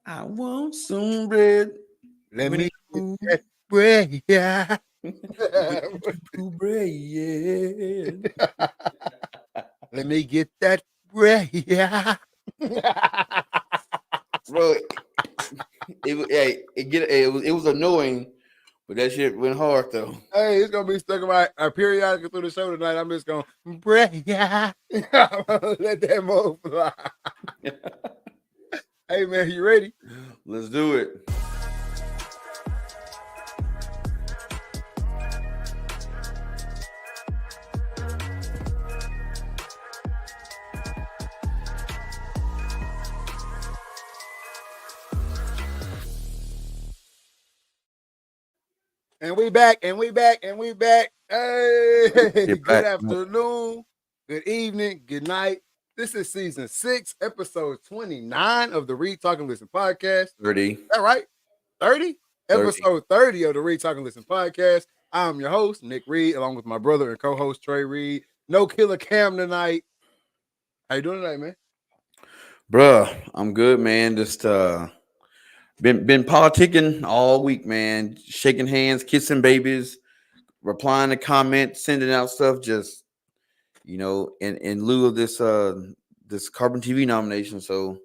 I want some bread. Let When me it get comes, that bread. Yeah. bread. Let me get that bread. Yeah. Bro, it was annoying, but that shit went hard though. Hey, it's gonna be stuck in my periodically through the show tonight. I'm just gonna bread. Yeah. Let that move fly. Hey man, you ready? Let's do it. And we back, and we back, and we back. Hey, Get good back. afternoon, good evening, good night. This is season 6, episode 29 of the Read Talk and Listen podcast. 30. Is that right? 30? 30. Episode 30 of the Read Talk and Listen podcast. I'm your host, Nick Reed, along with my brother and co-host Trey Reed. No killer Cam tonight. How you doing tonight, man? Bruh, I'm good, man. Just been politicking all week, man. Shaking hands, kissing babies, replying to comments, sending out stuff, just in lieu of this Carbon TV nomination. So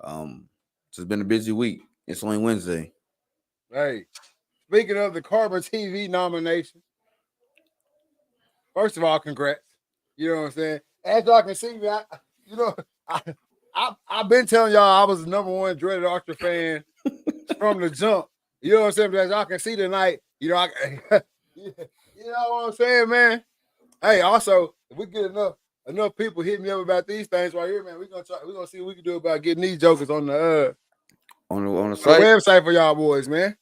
it's been a busy week. It's only Wednesday. Hey, speaking of the Carbon TV nomination, first of all, congrats. You know what I'm saying? As y'all can see, you know, I've been telling y'all I was the number one dreaded Archer fan from the jump. You know what I'm saying? But as y'all can see tonight, you know, you know what I'm saying, man. Hey, also, if we get enough people hitting me up about these things right here, man, we're gonna see what we can do about getting these jokers on the On the the site. website for y'all boys, man.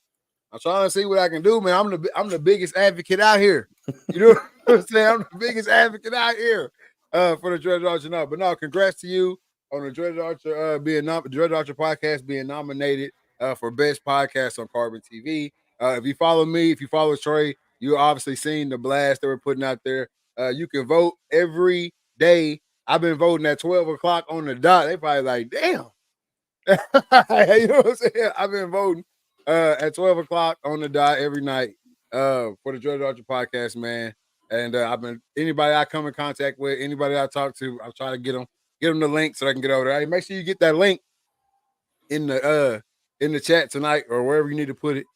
I'm trying to see what I can do, man. I'm the biggest advocate out here. You know what I'm saying? I'm the biggest advocate out here for the Dreaded Archer now. But no, congrats to you on the Dreaded Archer Dreaded Archer podcast being nominated for best podcast on Carbon TV. If you follow me, if you follow Trey, you obviously seen the blast that we're putting out there. You can vote every day. I've been voting at 12 o'clock on the dot. They probably like, damn. You know what I'm saying? I've been voting at 12 o'clock on the dot every night for the Dreaded Archer podcast, man. And I've been anybody I come in contact with, anybody I talk to, I'll try to get them the link so they can get over there. Hey, make sure you get that link in the chat tonight or wherever you need to put it.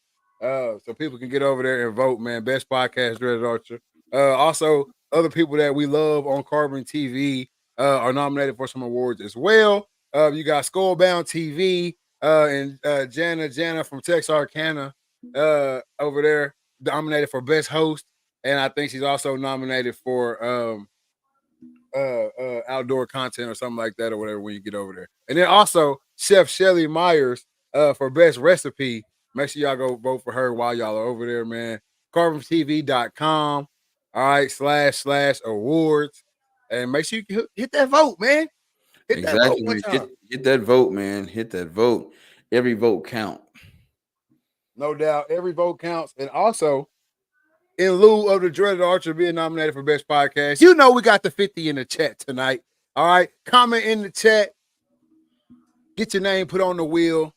So people can get over there and vote, man. Best podcast, Dreaded Archer. Also, other people that we love on Carbon TV are nominated for some awards as well. You got Skullbound TV and Jana from Texarkana over there, nominated for Best Host. And I think she's also nominated for outdoor content or something like that or whatever when you get over there. And then also Chef Shelly Myers for Best Recipe. Make sure y'all go vote for her while y'all are over there, man. CarbonTV.com. All right, / awards. And make sure you hit that vote, man. Hit that vote Exactly, one man. time. Hit that vote, man. Hit that vote. Every vote count. No doubt. Every vote counts. And also, in lieu of the Dreaded Archer being nominated for Best Podcast, you know we got the 50 in the chat tonight. All right. Comment in the chat. Get your name put on the wheel.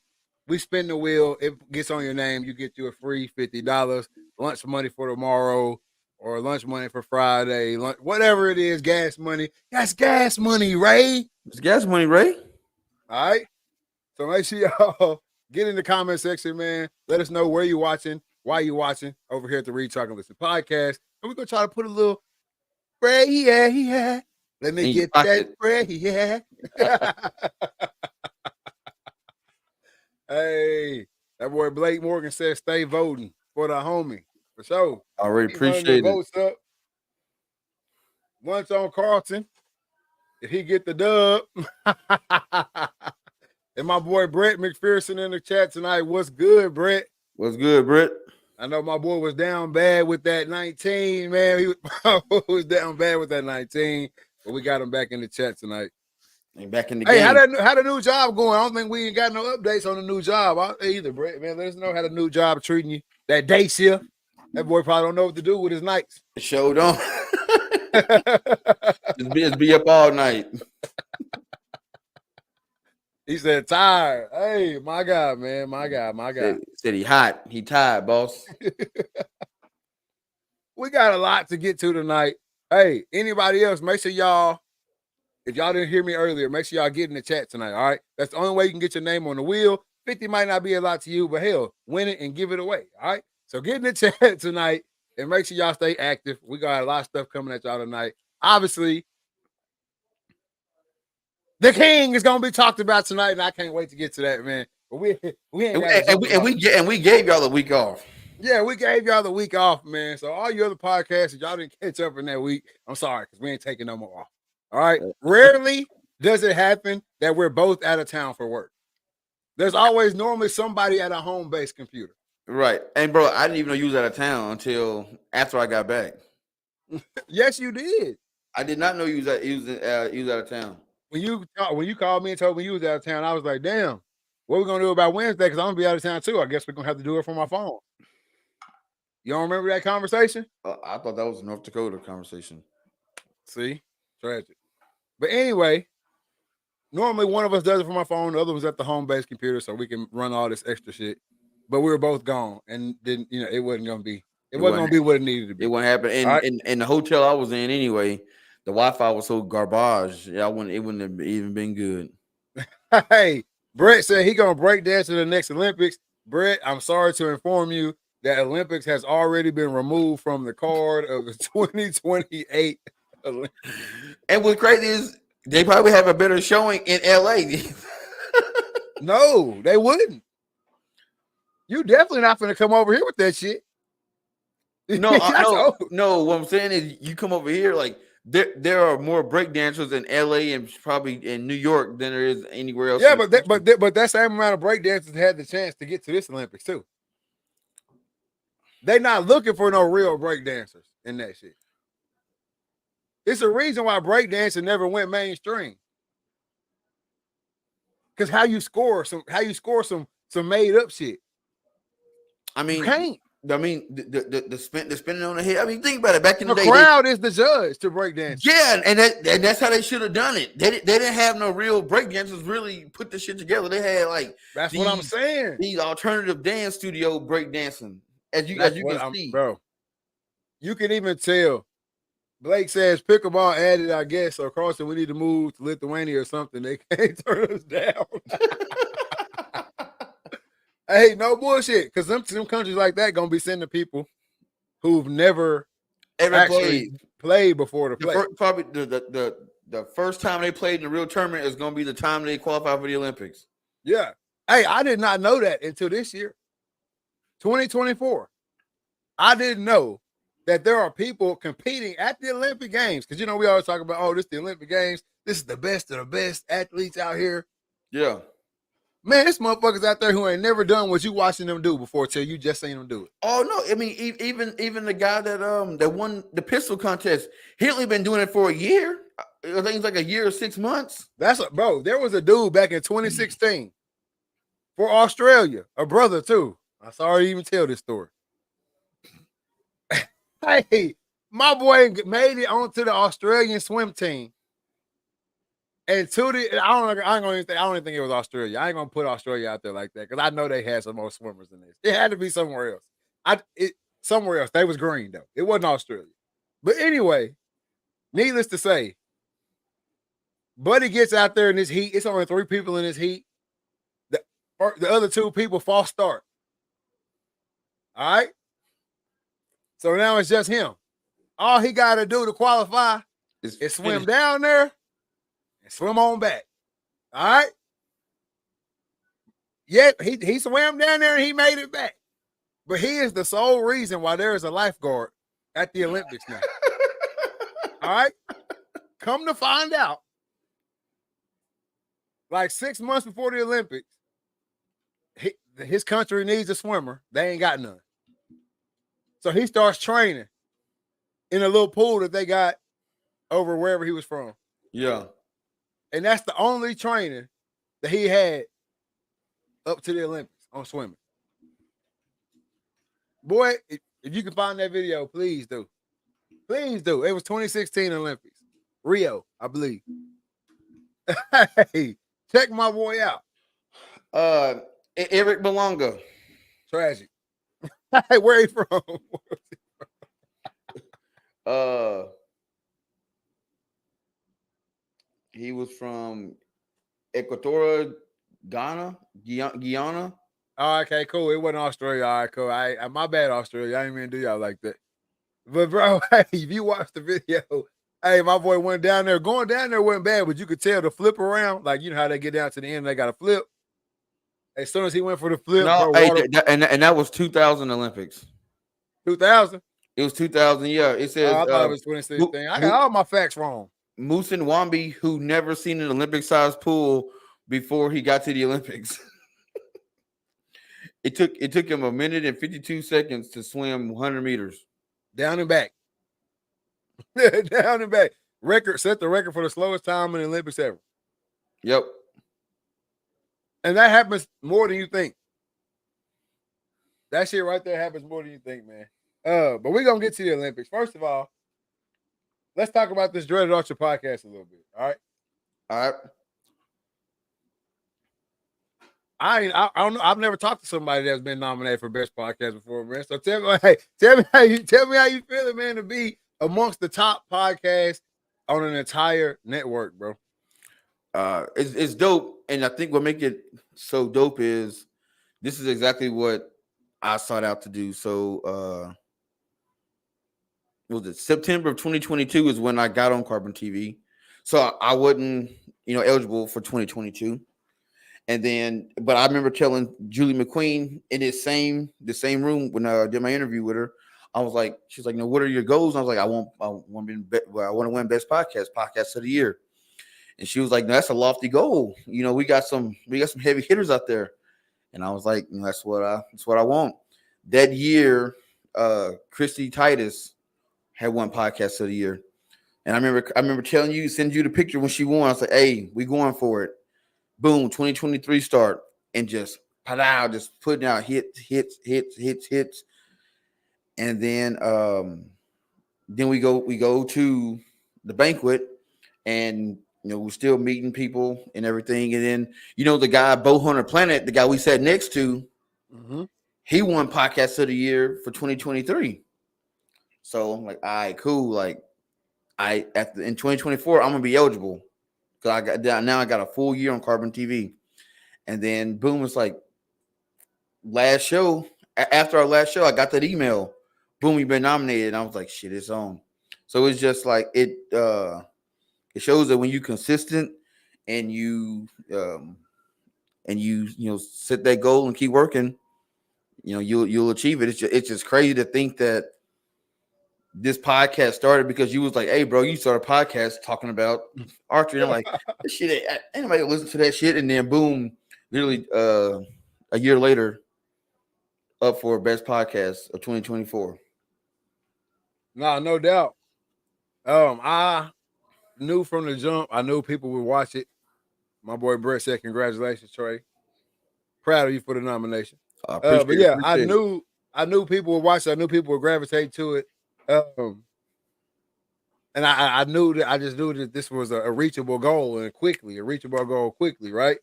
We spin the wheel. It gets on your name. You get you a free $50. Lunch money for tomorrow or lunch money for Friday. Whatever it is, gas money. That's gas money, Ray. It's gas money, Ray. All right. So make sure y'all get in the comment section, man. Let us know where you're watching, why you're watching over here at the Read Talk and Listen podcast. And we're going to try to put a little bread, yeah. Let me get that bread, yeah. Hey, that boy Blake Morgan says stay voting for the homie. For sure. I already appreciate it. Votes up. Once on Carlton. If he get the dub. And my boy Brett McPherson in the chat tonight. What's good, Brett? What's good, Brett? I know my boy was down bad with that 19, man. He was down bad with that 19, but we got him back in the chat tonight. And back in the game. Hey, how the new job going? I don't think we ain't got no updates on the new job either, Brett. Man, let us know how the new job treating you. That day shift. That boy probably don't know what to do with his nights. Show don't. Just be up all night. He said tired. Hey, my God, man. My God. Said he hot. He tired, boss. We got a lot to get to tonight. Hey, anybody else, make sure y'all, if y'all didn't hear me earlier, make sure y'all get in the chat tonight, all right? That's the only way you can get your name on the wheel. 50 might not be a lot to you, but hell, win it and give it away, all right? So get in the chat tonight and make sure y'all stay active. We got a lot of stuff coming at y'all tonight. Obviously, the king is going to be talked about tonight, and I can't wait to get to that, man. But we ain't and we gave y'all the week off. Yeah, we gave y'all the week off, man. So all you other podcasts, if y'all didn't catch up in that week, I'm sorry, because we ain't taking no more off. All right. Rarely does it happen that we're both out of town for work. There's always normally somebody at a home-based computer. Right. And bro, I didn't even know you was out of town until after I got back. Yes, you did. I did not know you was out of town. When you called me and told me you was out of town, I was like, damn, what are we gonna do about Wednesday? Because I'm gonna be out of town too. I guess we're gonna have to do it from my phone. You don't remember that conversation? I thought that was a North Dakota conversation. See? Tragic. But anyway, normally one of us does it from my phone, the other was at the home-based computer so we can run all this extra shit. But we were both gone and didn't, it wasn't gonna be what it needed to be. It wouldn't happen. And in the hotel I was in anyway, the Wi-Fi was so garbage. Yeah, it wouldn't have even been good. Hey, Brett said he gonna break dance in the next Olympics. Brett, I'm sorry to inform you that Olympics has already been removed from the card of the 2028 Olympics. And what's crazy is they probably have a better showing in LA. No, they wouldn't. You definitely not gonna come over here with that shit. No. What I'm saying is, you come over here, like there are more breakdancers in LA and probably in New York than there is anywhere else. Yeah, but that same amount of breakdancers had the chance to get to this Olympics too. They not looking for no real breakdancers in that shit. It's a reason why breakdancing never went mainstream. Because how you score some made up shit. I mean, you can't. The spinning on the head. I mean, think about it. Back in the day, the crowd is the judge to breakdance. Yeah, and that's how they should have done it. They didn't have no real breakdancers really put the shit together. They had that's what I'm saying. These alternative dance studio breakdancing, as you can see, bro. You can even tell. Blake says pickleball added, I guess, so Carson, we need to move to Lithuania or something. They can't turn us down. Hey, no bullshit, because some countries like that gonna be sending people who've never actually played before to play. Probably the first time they played in the real tournament is gonna be the time they qualify for the Olympics. Yeah. Hey, I did not know that until this year, 2024. I didn't know that there are people competing at the Olympic Games. Because, we always talk about, oh, this is the Olympic Games. This is the best of the best athletes out here. Yeah. Man, there's motherfuckers out there who ain't never done what you watching them do before till you just seen them do it. Oh, no. I mean, even the guy that won the pistol contest, he only been doing it for a year. I think it's like a year or 6 months. Bro, there was a dude back in 2016 for Australia, a brother too. I'm sorry to even tell this story. Hey, my boy made it onto the Australian swim team. And I don't even think it was Australia. I ain't gonna put Australia out there like that because I know they had some more swimmers than this. It had to be somewhere else. Somewhere else. They was green though. It wasn't Australia. But anyway, needless to say, Buddy gets out there in this heat. It's only 3 people in this heat. The other 2 people false start. All right. So now it's just him. All he got to do to qualify is swim down there and swim on back. All right. Yet he swam down there and he made it back. But he is the sole reason why there is a lifeguard at the Olympics now. All right. Come to find out, like 6 months before the Olympics, his country needs a swimmer. They ain't got none. So he starts training in a little pool that they got over wherever he was from. Yeah. And that's the only training that he had up to the Olympics on swimming. Boy, if you can find that video, please do. Please do. It was 2016 Olympics. Rio, I believe. Hey, check my boy out. Eric Belonga. Tragic. Hey, where he from? He was from Equatorial Guyana. Oh, okay, cool. It wasn't Australia. All right, cool. My bad, Australia. I didn't mean to do y'all like that. But bro, hey, if you watch the video, hey, my boy went down there. Going down there wasn't bad, but you could tell the flip around. Like, you know how they get down to the end, they got a flip. As soon as he went for the flip, No, bro, hey, water. and that was 2000 Olympics. 2000. It was 2000. Yeah, it says I thought it was 2016. I got all my facts wrong. Musin Wambi, who never seen an Olympic-sized pool before he got to the Olympics. It took him 1 minute and 52 seconds to swim 100 meters. Down and back. Down and back. Set the record for the slowest time in the Olympics ever. Yep. And that happens more than you think. That shit right there happens more than you think, man. But we're going to get to the Olympics. First of all, let's talk about this Dreaded Archer podcast a little bit. All right. All right. I don't know. I've never talked to somebody that's been nominated for best podcast before, man. So tell me how you feeling, man, to be amongst the top podcasts on an entire network, bro. It's dope, and I think what makes it so dope is this is exactly what I sought out to do. So, was it September of 2022 is when I got on Carbon TV. So I wasn't, eligible for 2022. And then, but I remember telling Julie McQueen in the same room when I did my interview with her, I was like, she's like, what are your goals? And I was like, I want to win best podcast of the year. And she was like, no, that's a lofty goal. We got some heavy hitters out there. And I was like, that's what I want. That year, Christy Titus had won podcast of the year. And I remember telling you, send you the picture when she won. I was like, hey, we going for it. Boom, 2023 start, and just putting out hits. And then we go to the banquet, and we're still meeting people and everything. And then the guy Bo Hunter Planet, the guy we sat next to, he won podcast of the year for 2023. So I'm like, all right, cool. Like in 2024, I'm gonna be eligible. Cause I got a full year on Carbon TV. And then boom, it's like after our last show, I got that email. Boom, you've been nominated. And I was like, shit, it's on. So it's just like it shows that when you're consistent and you set that goal and keep working, you'll achieve it. It's just crazy to think that this podcast started because you was like, hey, bro, you started a podcast talking about archery. And I'm like, this shit, ain't anybody listen to that shit. And then boom, literally a year later, up for best podcast of 2024. No doubt. I knew from the jump, I knew people would watch it. My boy Brett said, congratulations, Trey. Proud of you for the nomination. But yeah, I knew people would watch it. I knew people would gravitate to it. And I knew that I just knew that this was a reachable goal quickly, right?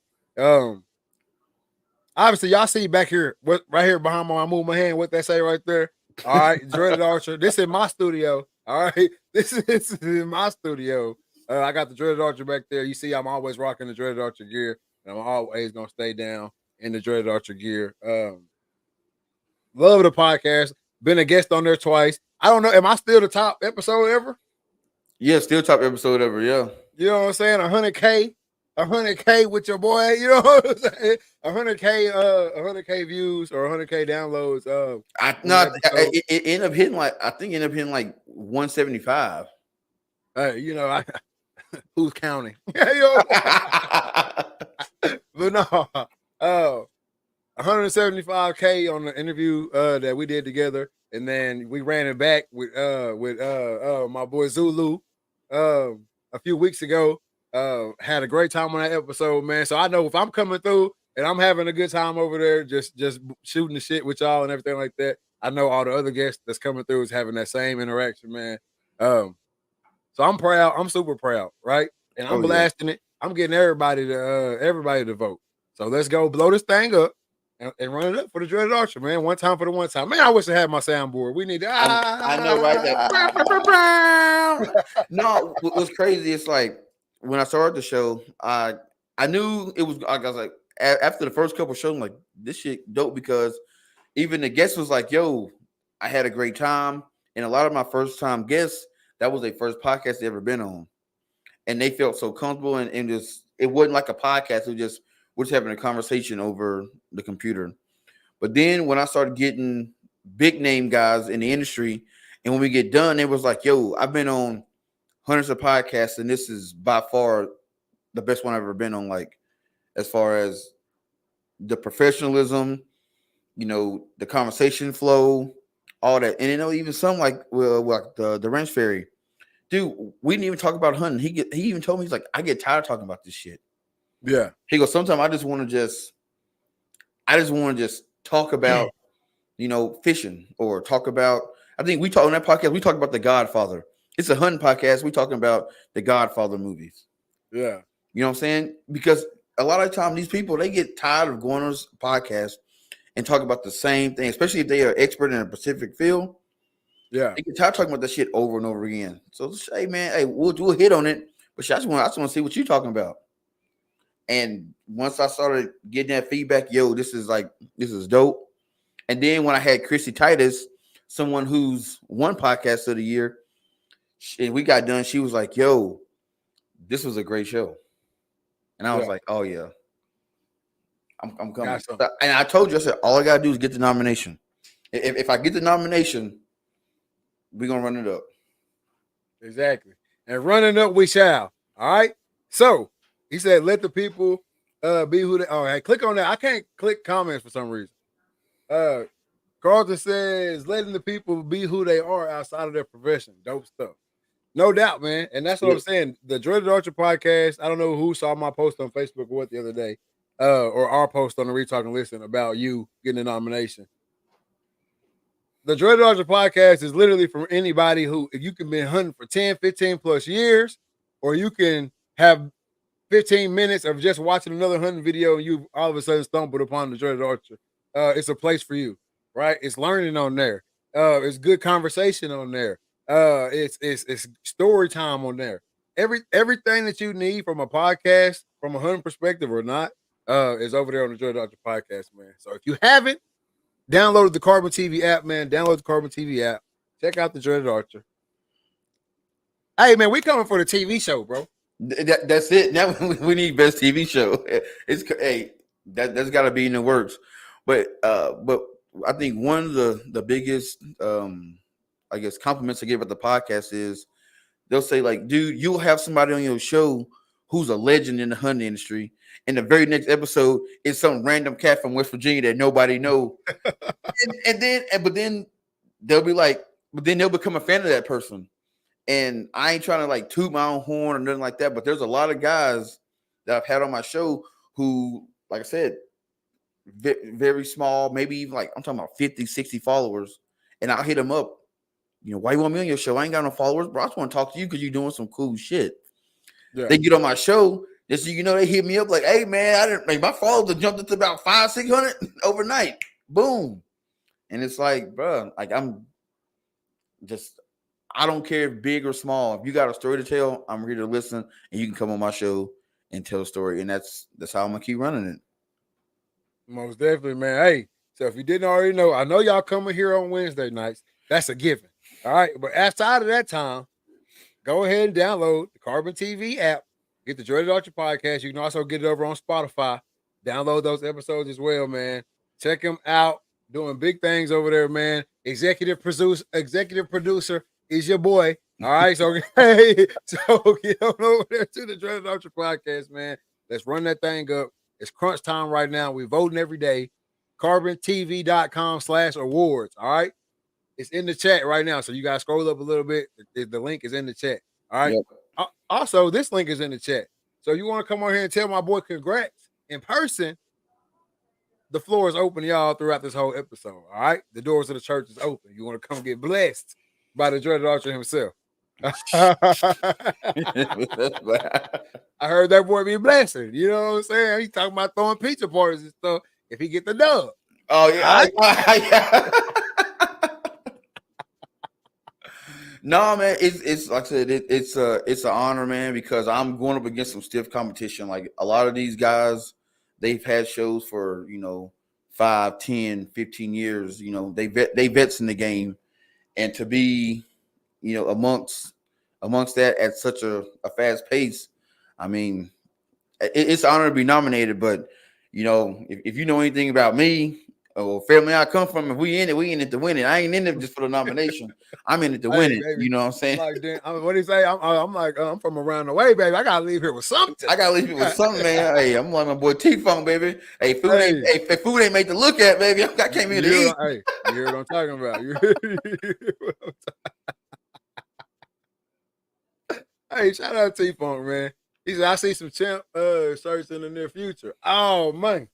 Obviously, y'all see back here, right here behind me, I move my hand, what they say right there. All right, Dreaded Archer. This is my studio. All right, this is in my studio. I got the Dreaded Archer back there. You see, I'm always rocking the Dreaded Archer gear, and I'm always gonna stay down in the Dreaded Archer gear. Love the podcast. Been a guest on there twice. I don't know. Am I still the top episode ever? Yeah, still top episode ever. Yeah. You know what I'm saying? 100K with your boy. You know what I'm saying? 100K views or 100K downloads. It ended up hitting like 175. Who's counting? But no. 175K on the interview that we did together, and then we ran it back with my boy Zulu a few weeks ago. Had a great time on that episode, man. So I know if I'm coming through and I'm having a good time over there, just shooting the shit with y'all and everything like that, I know all the other guests that's coming through is having that same interaction, man. So I'm proud. I'm super proud, right? And I'm blasting it. I'm getting everybody to vote. So let's go blow this thing up and run it up for the Dreaded Archer, man. One time for the one time. Man, I wish I had my soundboard. We need to. I know, right? No, what's crazy? It's like when I started the show, I knew it was. I was like, after the first couple shows, I'm like, this shit dope, because even the guest was like, yo, I had a great time. And a lot of my first time guests, that was their first podcast they ever been on. And they felt so comfortable, and just, it wasn't like a podcast. It was just, we're just having a conversation over the computer. But then when I started getting big name guys in the industry, and when we get done, it was like, yo, I've been on hundreds of podcasts, and this is by far the best one I've ever been on. Like, as far as the professionalism, the conversation flow, all that. And even some like the Ranch Fairy, dude, we didn't even talk about hunting. He even told me, he's like, I get tired of talking about this shit. Yeah. He goes, sometimes I just want to just talk about, fishing, or talk about, I think we talk on that podcast, we talk about The Godfather. It's a hunting podcast. We talking about the Godfather movies. Yeah. You know what I'm saying? Because a lot of the time these people, they get tired of going on this podcast and talk about the same thing, especially if they are expert in a specific field. Yeah. They get tired of talking about that shit over and over again. So, hey, man, we'll hit on it. But I just want to see what you're talking about. And once I started getting that feedback, yo, this is dope. And then when I had Chrissy Titus, someone who's won podcast of the year, and we got done, she was like, yo, this was a great show. And I was like, oh, yeah. I'm coming. And I told you, I said, all I got to do is get the nomination. If I get the nomination, we're going to run it up. Exactly. And running up we shall. All right. So he said, let the people be who they are. Hey, click on that. I can't click comments for some reason. Carlton says, letting the people be who they are outside of their profession. Dope stuff. No doubt, man. And that's what I'm saying. The Dreaded Archer podcast, I don't know who saw my post on Facebook or what the other day, or our post on the Retalk and Listen about you getting a nomination. The Dreaded Archer podcast is literally for anybody who, if you can be hunting for 10, 15 plus years, or you can have 15 minutes of just watching another hunting video and you all of a sudden stumbled upon the Dreaded Archer. It's a place for you, right? It's learning on there. It's good conversation on there. It's story time on there. Everything that you need from a podcast, from a hunting perspective or not, is over there on the Dreaded Archer podcast, man. So if you haven't, download the Carbon TV app, man. Download the Carbon TV app. Check out the Dreaded Archer. Hey, man, we coming for the TV show, bro. That's it. Now we need best TV show. That's got to be in the works. But I think one of the biggest I guess compliments I give at the podcast is they'll say, like, dude, you'll have somebody on your show who's a legend in the hunting industry, and the very next episode is some random cat from West Virginia that nobody know. But then they'll be like, but then they'll become a fan of that person. And I ain't trying to like toot my own horn or nothing like that, but there's a lot of guys that I've had on my show who, like I said, very small, maybe even like I'm talking about 50, 60 followers, and I'll hit them up. Why you want me on your show? I ain't got no followers, bro. I just want to talk to you because you're doing some cool shit. Yeah. They get on my show, just so they hit me up like, hey, man, I didn't, like, my followers have jumped up to about 500-600 overnight. Boom. And it's like, bro, like I don't care if big or small. If you got a story to tell, I'm here to listen, and you can come on my show and tell a story. And that's how I'm gonna keep running it. Most definitely, man. Hey, so if you didn't already know, I know y'all coming here on Wednesday nights. That's a given. All right. But outside of that time, go ahead and download the Carbon TV app. Get the Dreaded Archer podcast. You can also get it over on Spotify. Download those episodes as well, man. Check them out. Doing big things over there, man. Executive producer is your boy. All right. So, hey, so get on over there to the Dreaded Archer podcast, man. Let's run that thing up. It's crunch time right now. We're voting every day. CarbonTV.com/awards. All right. It's in the chat right now. So you guys scroll up a little bit. The link is in the chat. All right. Yep. Also, this link is in the chat. So you want to come on here and tell my boy congrats in person, the floor is open to y'all throughout this whole episode. All right. The doors of the church is open. You want to come get blessed by the Dreaded Archer himself. I heard that boy be blessing. You know what I'm saying? He talking about throwing pizza parties and stuff if he get the dub. Oh yeah. No, man, it's like I said, it's an honor, man, because I'm going up against some stiff competition. Like a lot of these guys, they've had shows for 5, 10, 15 years. They vets in the game, and to be amongst that at such a fast pace, I mean, it's an honor to be nominated. But if you know anything about me or family I come from, if we in it to win it. I ain't in it just for the nomination. I'm in it to win it. Baby, you know what I'm saying? What do you say? I'm like, I'm from around the way, baby. I gotta leave here with something. Man. Hey, I'm like my boy T-Funk, baby. Hey, food ain't made to look at, baby. I came here to eat. Hey, you hear what I'm talking about? Hey, shout out T-Funk, man. He said, I see some champ shirts in the near future. Oh, man.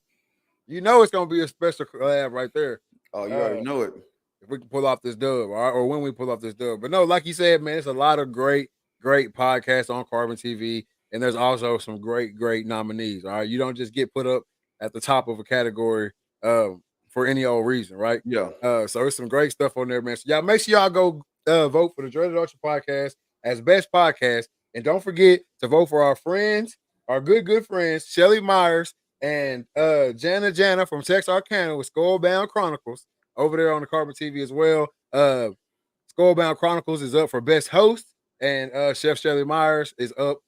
You know it's going to be a special collab right there. Oh, you already know it. If we can pull off this dub, or when we pull off this dub. But no, like you said, man, it's a lot of great podcasts on Carbon TV. And there's also some great nominees. All right. You don't just get put up at the top of a category for any old reason, right? Yeah. So there's some great stuff on there, man. So y'all make sure y'all go vote for the Dreaded Archer podcast as best podcast. And don't forget to vote for our friends, our good friends, Shelly Myers and Jana from Texarkana with Skullbound Chronicles over there on the Carbon TV as well. Skullbound Chronicles is up for best host, and Chef Shelly Myers is up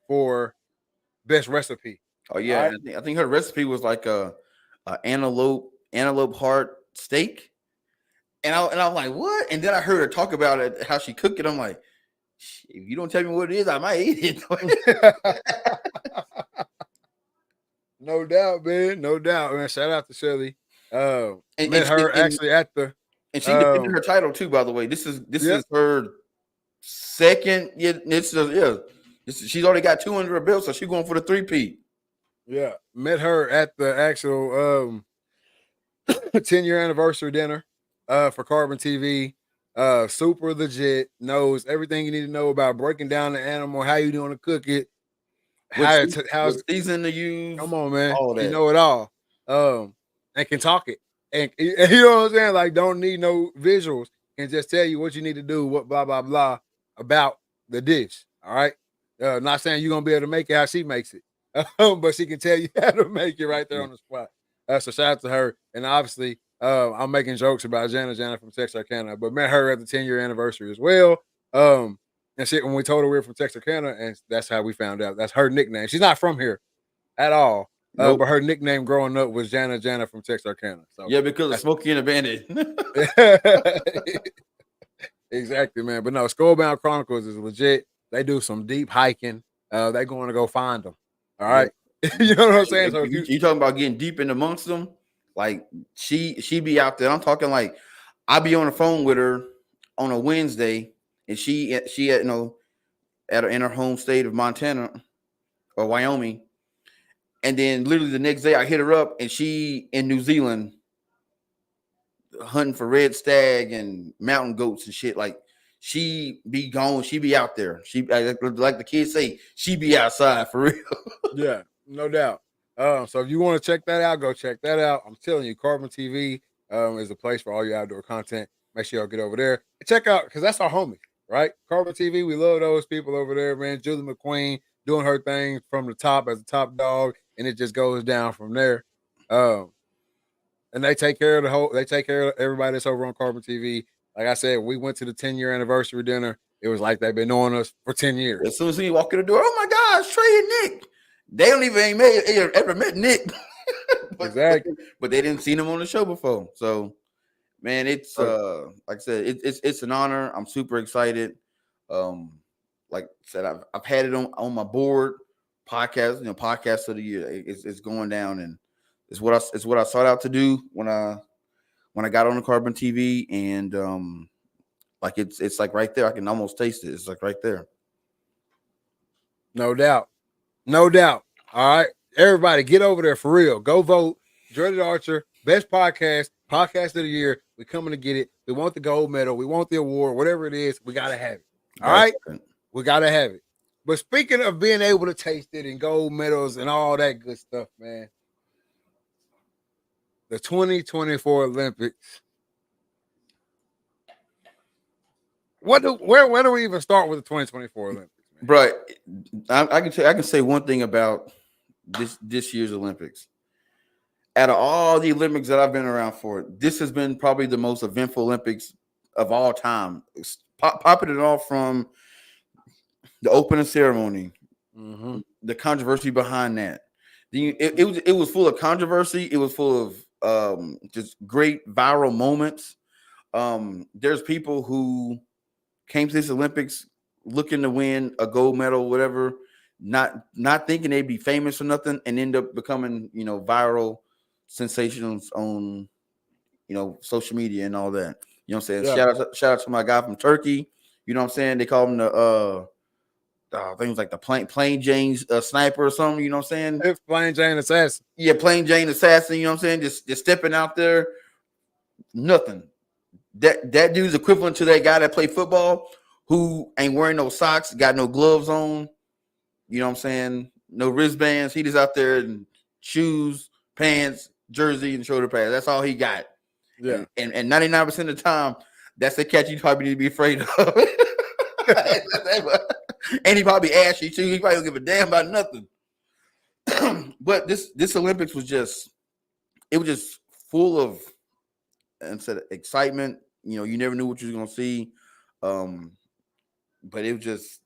for best recipe. Oh yeah, right? I think her recipe was like a antelope heart steak, and I'm like, what? And then I heard her talk about it, how she cooked it. I'm like, if you don't tell me what it is, I might eat it. No doubt, man. No doubt, man. Shout out to Shelly. Met her actually at the, and she defended her title too. By the way, this is her second. She's already got 2 under her belt, so she's going for the 3-peat. Yeah, met her at the actual 10-year anniversary dinner for Carbon TV. Super legit, knows everything you need to know about breaking down the animal, how you doing to cook it, how season to use. Come on, man, all that. You know it all. And can talk it, and you know what I'm saying. Like, don't need no visuals, can just tell you what you need to do, what blah blah blah about the dish. All right, not saying you're gonna be able to make it how she makes it, but she can tell you how to make it right there on the spot. So shout out to her, and obviously. I'm making jokes about Jana from Texarkana, but met her at the 10-year anniversary as well. And shit, when we told her we were from Texarkana, and that's how we found out. That's her nickname. She's not from here at all. Nope. But her nickname growing up was Jana from Texarkana. So yeah, because of Smokey and the Bandit. Exactly, man. But no, Skullbound Chronicles is legit. They do some deep hiking. They're going to go find them. All right. Yeah. You know what I'm saying? So you talking about getting deep in amongst them? Like she be out there. I'm talking like I be on the phone with her on a Wednesday, and she at in her home state of Montana or Wyoming, and then literally the next day I hit her up, and she in New Zealand hunting for red stag and mountain goats and shit. Like she be gone. She be out there. She like the kids say, she be outside for real. Yeah, no doubt. So if you want to check that out, go check that out. I'm telling you, Carbon TV is a place for all your outdoor content. Make sure y'all get over there and check out, because that's our homie, right? Carbon TV, we love those people over there, man. Julie McQueen doing her thing from the top as a top dog, and it just goes down from there. And they take care of everybody that's over on Carbon TV. Like I said, we went to the 10-year anniversary dinner. It was like they've been knowing us for 10 years. As soon as we walk in the door, oh my gosh, Trey and Nick. They don't even ever met Nick. Exactly. But they didn't see him on the show before. So, man, it's like I said, it's an honor. I'm super excited. Like I said, I've had it on my board. Podcast of the year. It's going down, and it's what I sought out to do when I got on the Carbon TV, and like it's like right there. I can almost taste it. It's like right there. No doubt. No doubt. All right. Everybody get over there for real. Go vote. Dreaded Archer, best podcast of the year. We're coming to get it. We want the gold medal. We want the award. Whatever it is, we got to have it. All right, we gotta have it. But speaking of being able to taste it and gold medals and all that good stuff, man, the 2024 Olympics. Where do we even start with the 2024 Olympics, man? Bro, I can say one thing about this year's Olympics. Out of all the Olympics that I've been around for, this has been probably the most eventful Olympics of all time. Popping it off from the opening ceremony, the controversy behind that. It was full of controversy. It was full of just great viral moments. There's people who came to this Olympics looking to win a gold medal, whatever, not thinking they'd be famous or nothing, and end up becoming, viral sensations on, social media and all that. You know what I'm saying? Yeah. Shout out to my guy from Turkey. You know what I'm saying? They call him the things like the plain Jane sniper or something. You know what I'm saying? It's plain Jane assassin. Yeah, plain Jane assassin. You know what I'm saying? Just stepping out there, nothing. That dude's equivalent to that guy that played football who ain't wearing no socks, got no gloves on. You know what I'm saying? No wristbands. He just out there in shoes, pants, jersey, and shoulder pads. That's all he got. Yeah. And 99% of the time, that's the catch you probably need to be afraid of. And he probably ashy too. He probably don't give a damn about nothing. But this Olympics was just full of excitement. You never knew what you was gonna see. But it was just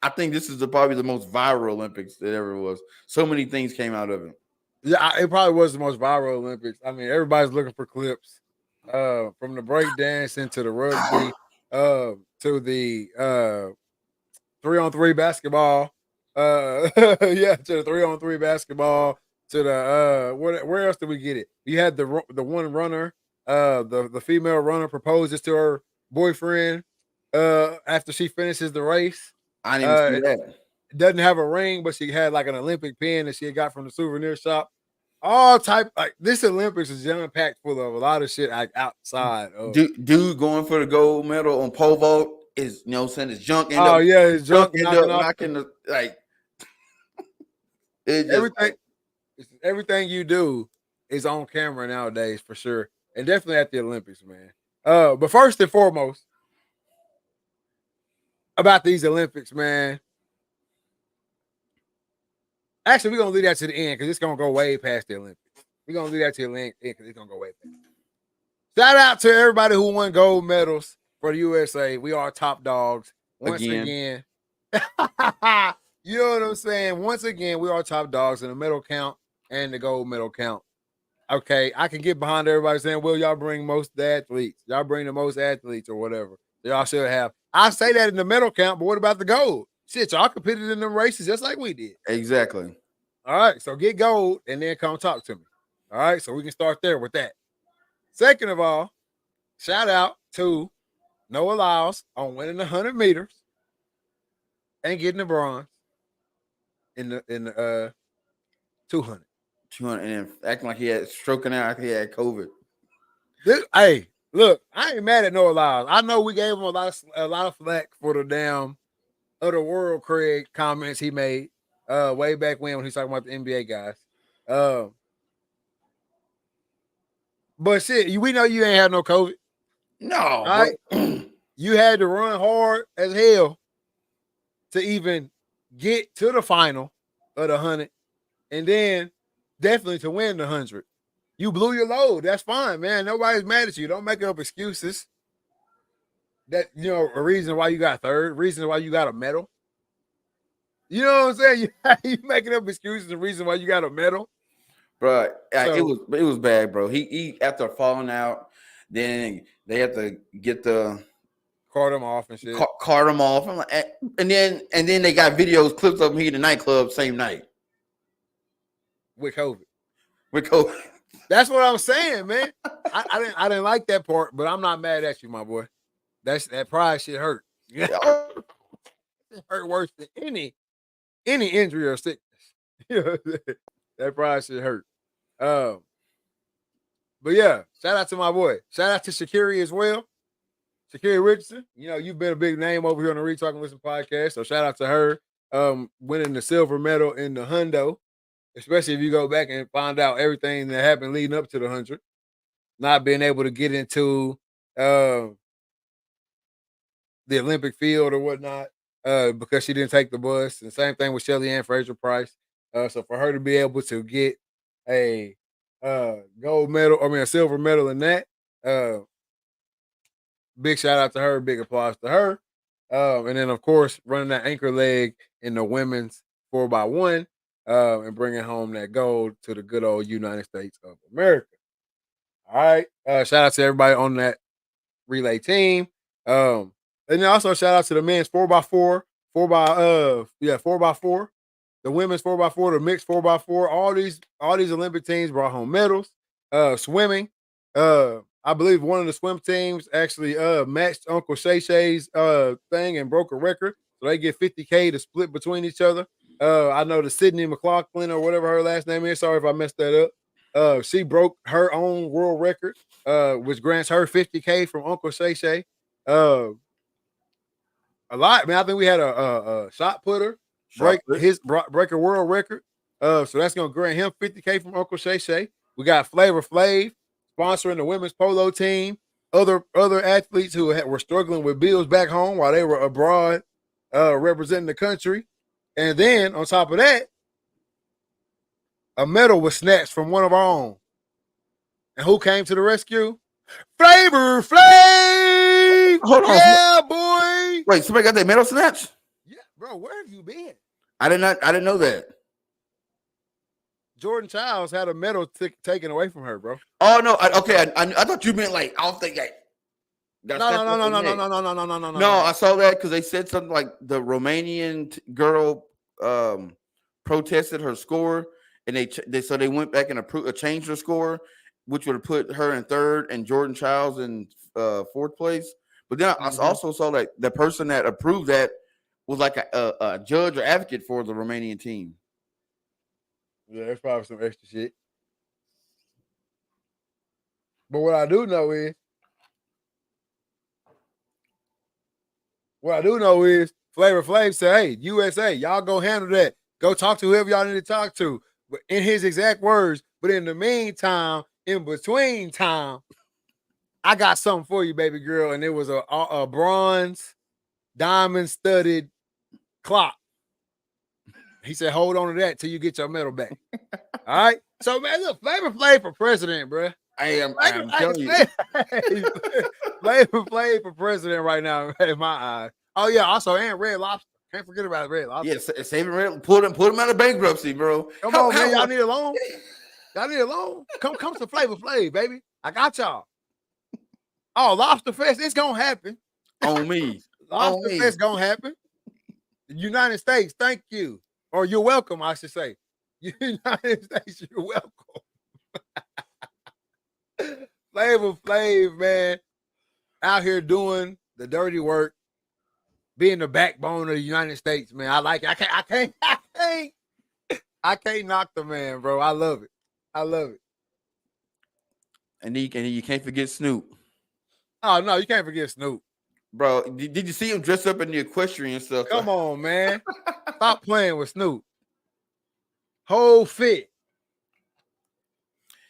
I think this is probably the most viral Olympics that ever was. So many things came out of it. Yeah, it probably was the most viral Olympics. I mean, everybody's looking for clips. From the breakdancing to the rugby, to the 3-on-3 basketball. To the 3-on-3 basketball. To the where else did we get it? You had the one runner, the female runner proposes to her boyfriend after she finishes the race. I didn't even see that. Doesn't have a ring, but she had like an Olympic pin that she had got from the souvenir shop. All type like this Olympics is jam packed full of a lot of shit like outside. Dude going for the gold medal on pole vault is saying his junk. His junk knocking the like. Everything you do is on camera nowadays for sure, and definitely at the Olympics, man. But first and foremost about these Olympics, man. Actually, we're gonna leave that to the end because it's gonna go way past the Olympics. We're gonna leave that to the end because it's gonna go way past. Shout out to everybody who won gold medals for the USA. We are top dogs once again. You know what I'm saying? Once again, we are top dogs in the medal count and the gold medal count. Okay, I can get behind everybody saying, "Well, y'all bring most athletes. Y'all bring the most athletes or whatever. Y'all should have." I say that in the medal count, but what about the gold? Shit, y'all competed in them races just like we did. Exactly. All right, so get gold and then come talk to me. All right, so we can start there with that. Second of all, shout out to Noah Lyles on winning the 100 meters and getting the bronze in the 200. 200 and acting like he had stroking out like he had COVID. Hey, look, I ain't mad at Noah Lyles. I know we gave him a lot of flack for the damn other world Craig comments he made way back when he's talking about the NBA guys. But shit, we know you ain't had no COVID. No, right? You had to run hard as hell to even get to the final of the 100, and then definitely to win the 100. You blew your load. That's fine, man. Nobody's mad at you. Don't make up excuses. That a reason why you got third, reason why you got a medal. You know what I'm saying? You making up excuses and reason why you got a medal. Bro, it was bad, bro. He after falling out, then they have to get the cart him off and shit. Cart him off. I'm like, and then they got videos, clips of him here in the nightclub same night with COVID. That's what I'm saying, man. I didn't like that part, but I'm not mad at you, my boy. That pride shit hurt. It hurt worse than any injury or sickness. That pride shit hurt. But yeah, shout out to my boy. Shout out to Shaqiri as well. Shakira Richardson, you've been a big name over here on the Read Talk and Listen podcast. So shout out to her winning the silver medal in the hundo, especially if you go back and find out everything that happened leading up to the 100. Not being able to get into the Olympic field or whatnot because she didn't take the bus. And same thing with Shelly Ann Fraser-Price. So for her to be able to get a silver medal in that, big shout out to her, big applause to her. And then, of course, running that anchor leg in the women's 4x1 and bringing home that gold to the good old United States of America. All right. Shout out to everybody on that relay team. And then also shout out to the men's 4x4, 4x4, the women's 4x4, the mixed 4x4. All these Olympic teams brought home medals. Swimming. I believe one of the swim teams actually matched Uncle Shay Shay's thing and broke a record. So they get $50K to split between each other. I know the Sydney McLaughlin or whatever her last name is. Sorry if I messed that up. She broke her own world record, which grants her $50K from Uncle Shay Shay. A lot, man. I think we had a shot putter break a world record. So that's gonna grant him $50K from Uncle Shay Shay. We got Flavor Flav sponsoring the women's polo team. Other athletes who were struggling with bills back home while they were abroad representing the country. And then on top of that, a medal was snatched from one of our own. And who came to the rescue? Flavor Flav! Hold on. Yeah, boy. Wait, somebody got that medal snatched? Yeah, bro, where have you been? I didn't know that. Jordan Childs had a medal taken away from her, bro. Oh no! I thought you meant like I don't think No. No, I saw that because they said something like the Romanian girl protested her score, and they went back and changed her score, which would have put her in third and Jordan Childs in fourth place. But then I also saw that the person that approved that was like a judge or advocate for the Romanian team. Yeah, there's probably some extra shit. But what I do know is Flavor Flav said, hey, USA, y'all go handle that. Go talk to whoever y'all need to talk to. But in his exact words, but in the meantime, in between time, I got something for you, baby girl. And it was a bronze diamond studded clock. He said, hold on to that till you get your medal back. All right. So, man, look, Flavor Flav for president, bro. I am telling you. Flavor Flav for president right now in my eyes. Oh, yeah. Also, and Red Lobster. Can't forget about Red Lobster. Yeah, saving Red. Put him out of bankruptcy, bro. Come on, man. Y'all need a loan? Y'all need a loan? Come to Flavor Flav, baby. I got y'all. Oh, Lobster Fest, it's going to happen. On me. Lobster Fest going to happen. The United States, thank you. Or you're welcome, I should say. United States, you're welcome. Flavor Flav, man, out here doing the dirty work, being the backbone of the United States, man. I like it. I can't knock the man, bro. I love it. And you can't forget Snoop. Oh no, you can't forget Snoop. Bro, did you see him dressed up in the equestrian stuff? Come on, man. Stop playing with Snoop. Whole fit.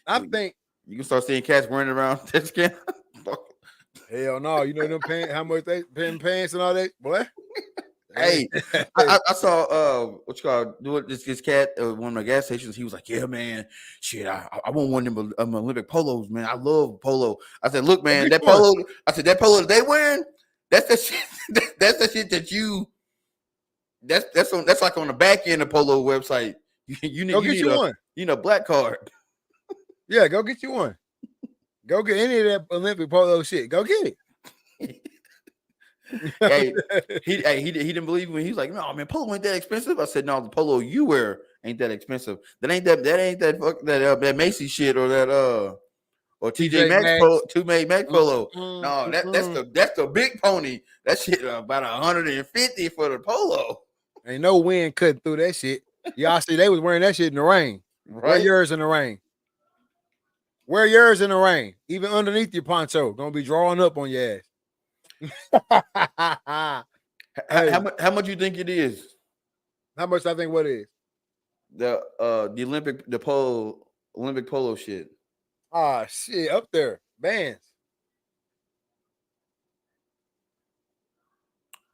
I think you can start seeing cats wearing around this can. Hell no, you know them pants, how much they pants and all that, boy. Hey, I saw what you call doing this cat at one of my gas stations. He was like, "Yeah, man, shit, I want one of them Olympic polos, man. I love polo." I said, "Look, man, that polo." I said, "That polo that they wearing, that's the shit. That's the shit that you. That's like on the back end of polo website. You need one. You know, black card. Yeah, go get you one. Go get any of that Olympic polo shit. Go get it." Hey, he didn't believe me. He was like, "No, man, polo ain't that expensive." I said, "No, the polo you wear ain't that expensive. That ain't that Macy's shit or that or TJ Maxx polo. No, that's the big pony. That shit about 150 for the polo. Ain't no wind cutting through that shit. Y'all see they was wearing that shit in the rain. Right? Wear yours in the rain. Wear yours in the rain. Even underneath your poncho, gonna be drawing up on your ass. How much you think it is? How much I think what is? The Olympic polo shit. Ah, shit, up there, bands.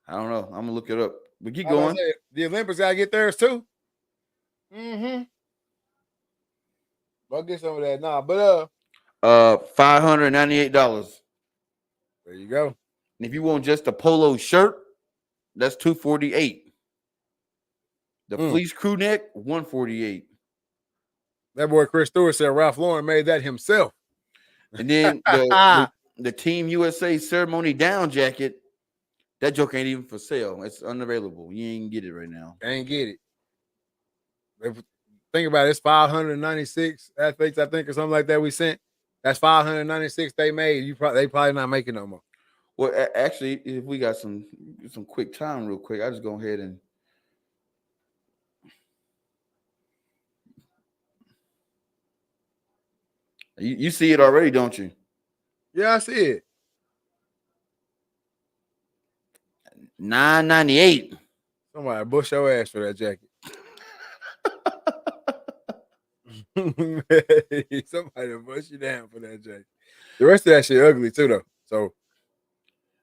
I don't know. I'm gonna look it up. We keep I was going. gonna say the Olympics gotta get theirs too. Mm-hmm. I'll get some of that now, but $598. there you go. And if you want just a polo shirt, that's $248. The fleece crew neck, $148. That boy Chris Stewart said Ralph Lauren made that himself. And then the Team USA ceremony down jacket, that joke ain't even for sale. It's unavailable. You ain't get it right now. Ain't get it. Think about it, it's 596 athletes, I think, or something like that we sent. That's 596 they made. They probably not making no more. Well, actually, if we got some quick time real quick, I just go ahead and you see it already, don't you? Yeah, I see it. $998. Somebody bush your ass for that jacket. Somebody bush you down for that jacket. The rest of that shit ugly too, though. So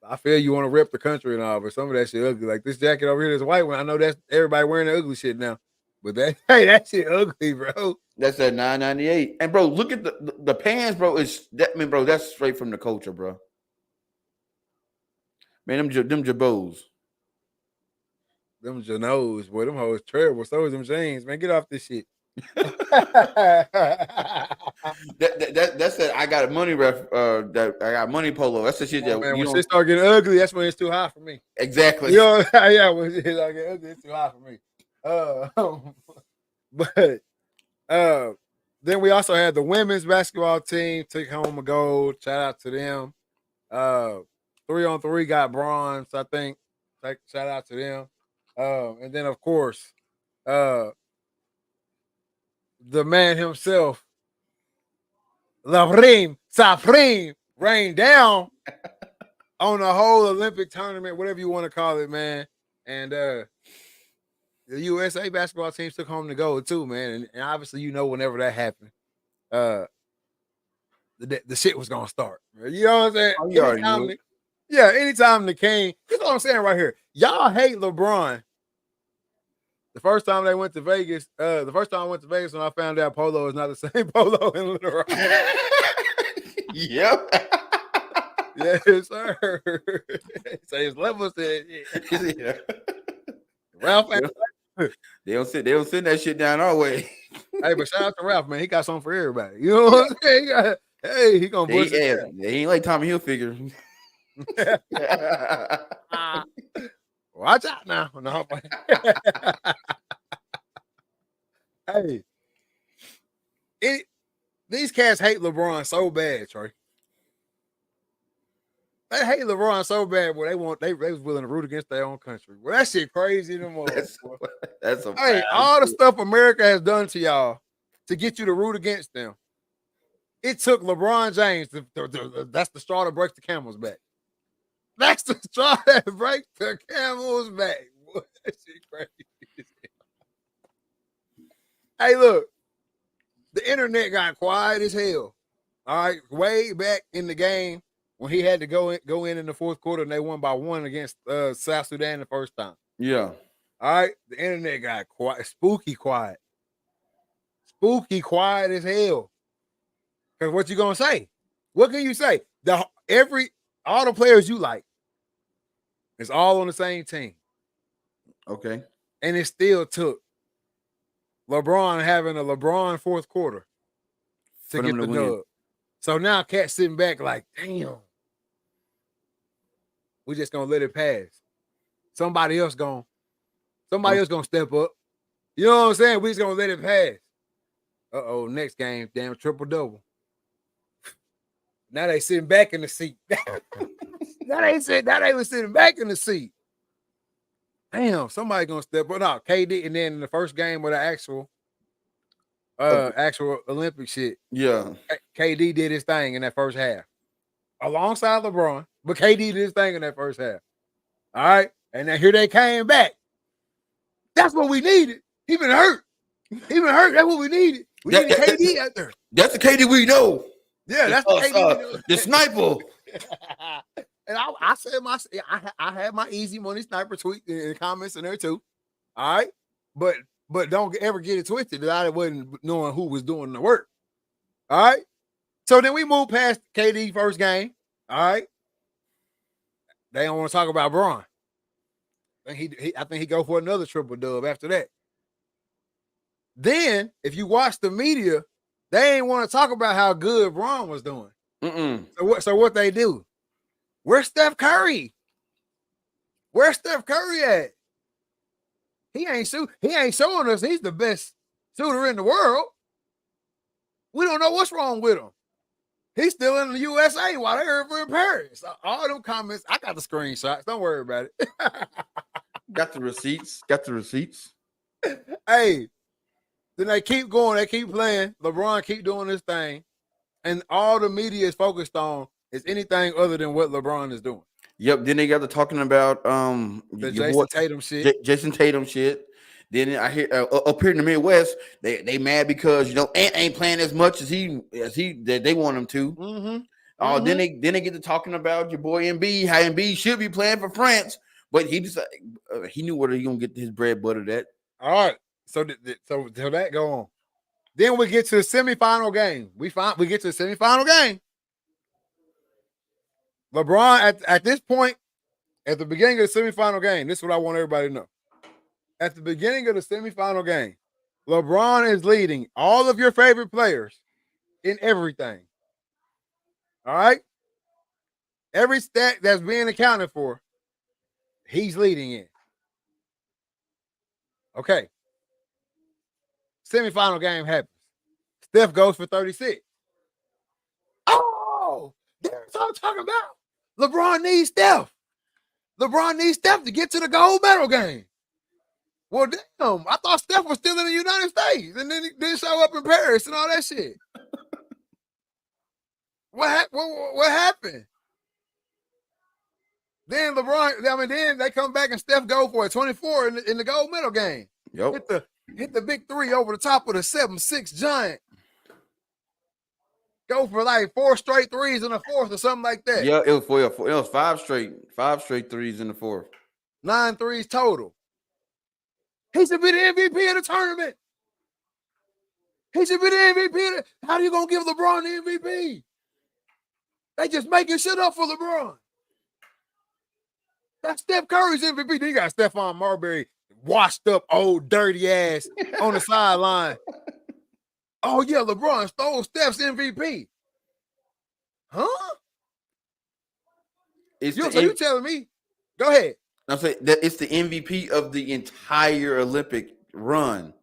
I feel you want to rep the country and all, but some of that shit ugly. Like this jacket over here, this white one. I know that's everybody wearing the ugly shit now, but that shit ugly, bro. That's at $998. And bro, look at the pants, bro. Bro, that's straight from the culture, bro. Man, them jabos. Them Janos, boy, them hoes terrible. So is them jeans, man. Get off this shit. That's it. I got a money that I got money polo. That's the shit that man, when shit start getting ugly, that's when it's too high for me. Exactly. You know, yeah, when shit start getting ugly, it's too high for me. But then we also had the women's basketball team take home a gold. Shout out to them. 3-on-3 got bronze, I think. Shout out to them. And then of course, the man himself, Lavrim Safrim, rained down on the whole Olympic tournament, whatever you want to call it, man. And the USA basketball team took home the gold too, man. And obviously, whenever that happened, the shit was gonna start. You know what I'm saying? Oh, you already knew. Anytime the king, that's what I'm saying right here. Y'all hate LeBron. The first time I went to Vegas when I found out polo is not the same polo in Little Rock. Yep. Yes, sir. So his level said, yeah. Ralph, they don't send that shit down our way. Hey, but shout out to Ralph, man. He got something for everybody. You know what I'm saying? He gonna push it. He ain't like Tommy Hilfiger. Watch out now. No. Hey, these cats hate LeBron so bad, Trey. They hate LeBron so bad, boy. They was willing to root against their own country. Well, that shit crazy no more. That's a hey, all the stuff America has done to y'all to get you to root against them. It took LeBron James. That's the straw that breaks the camel's back. That's the straw that breaks the camel's back. Boy, that shit crazy. Hey, look, the internet got quiet as hell. All right, way back in the game when he had to go in the fourth quarter and they won by 1 against South Sudan the first time. Yeah. All right, the internet got quiet, spooky quiet as hell. Because what you gonna say? What can you say? All the players you like, it's all on the same team. Okay. And it still took LeBron having a LeBron fourth quarter to get the dub. So now Cat's sitting back like, damn, we just gonna let it pass. Somebody else gonna step up. You know what I'm saying? We just gonna let it pass. Next game, damn triple double. Now they sitting back in the seat. Now they was sitting back in the seat. Damn, somebody gonna step up. No, KD, and then in the first game with the actual Olympic shit. Yeah. KD did his thing in that first half. Alongside LeBron. But KD did his thing in that first half. All right. And then here they came back. That's what we needed. He been hurt. That's what we needed. We needed KD out there. That's the KD we know. Yeah, that's the KD we know. The sniper. And I said I had my easy money sniper tweet in the comments in there too. All right. But don't ever get it twisted that I wasn't knowing who was doing the work. All right. So then we moved past KD first game. All right. They don't want to talk about Bron. I think he go for another triple dub after that. Then, if you watch the media, they ain't want to talk about how good Bron was doing. So what they do? Where's Steph Curry? Where's Steph Curry at? He ain't showing us he's the best shooter in the world. We don't know what's wrong with him. He's still in the USA while they're over in Paris. All them comments, I got the screenshots. Don't worry about it. Got the receipts. Hey, then they keep going. They keep playing. LeBron keep doing this thing. And all the media is focused on is anything other than what LeBron is doing. Yep. Then they got to talking about the Jason Tatum shit. Jason Tatum shit. Then I hear up here in the Midwest, they mad because Ant ain't playing as much as they want him to. Mm-hmm. Then they get to talking about your boy Embiid, how Embiid should be playing for France, but he just he knew where he gonna get his bread buttered at. All right, so that go on. Then we get to the semifinal game. We get to the semifinal game. LeBron at this point, at the beginning of the semifinal game, this is what I want everybody to know. At the beginning of the semifinal game, LeBron is leading all of your favorite players in everything. All right? Every stat that's being accounted for, he's leading in. Okay. Semifinal game happens. Steph goes for 36. Oh, that's what I'm talking about. LeBron needs Steph. LeBron needs Steph to get to the gold medal game. Well, damn, I thought Steph was still in the United States, and then he didn't show up in Paris and all that shit. What happened? Then then they come back and Steph go for a 24 in the gold medal game. Yep. Hit the big three over the top of the 7'6" giant. Go for like 4 straight threes in the fourth or something like that. Yeah, it was 5 straight threes in the fourth. 9 threes total. He should be the MVP of the tournament. How are you going to give LeBron the MVP? They just making shit up for LeBron. That's Steph Curry's MVP. Then you got Stephon Marbury, washed up, old, dirty ass on the sideline. Oh, yeah, LeBron stole Steph's MVP. Huh? You telling me? Go ahead. I'm saying that it's the MVP of the entire Olympic run.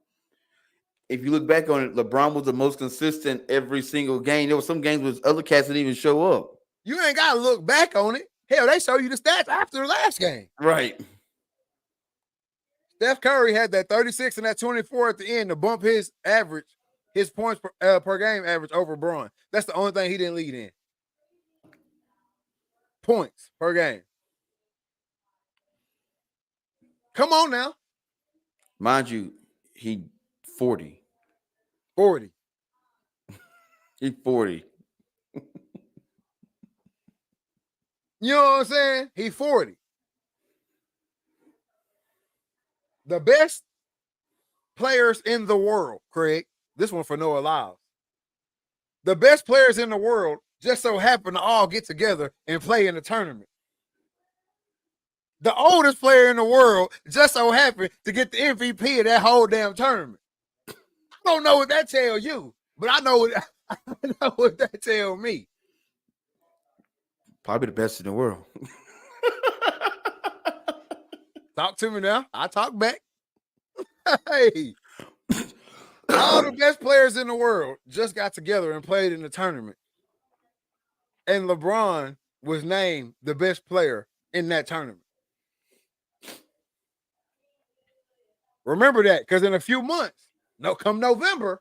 If you look back on it, LeBron was the most consistent every single game. There were some games with other cats that didn't even show up. You ain't got to look back on it. Hell, they show you the stats after the last game. Right. Steph Curry had that 36 and that 24 at the end to bump his average, his points per game average over Bron. That's the only thing he didn't lead in. Points per game. Come on now. Mind you, he 40. 40. He's 40. You know what I'm saying? He's 40. The best players in the world, Craig. This one for Noah Lyles. The best players in the world just so happen to all get together and play in the tournament. The oldest player in the world just so happened to get the MVP of that whole damn tournament. I don't know what that tells you, but I know what that tells me. Probably the best in the world. Talk to me now. I talk back. Hey, all the best players in the world just got together and played in the tournament. And LeBron was named the best player in that tournament. Remember that, because in a few months, come November,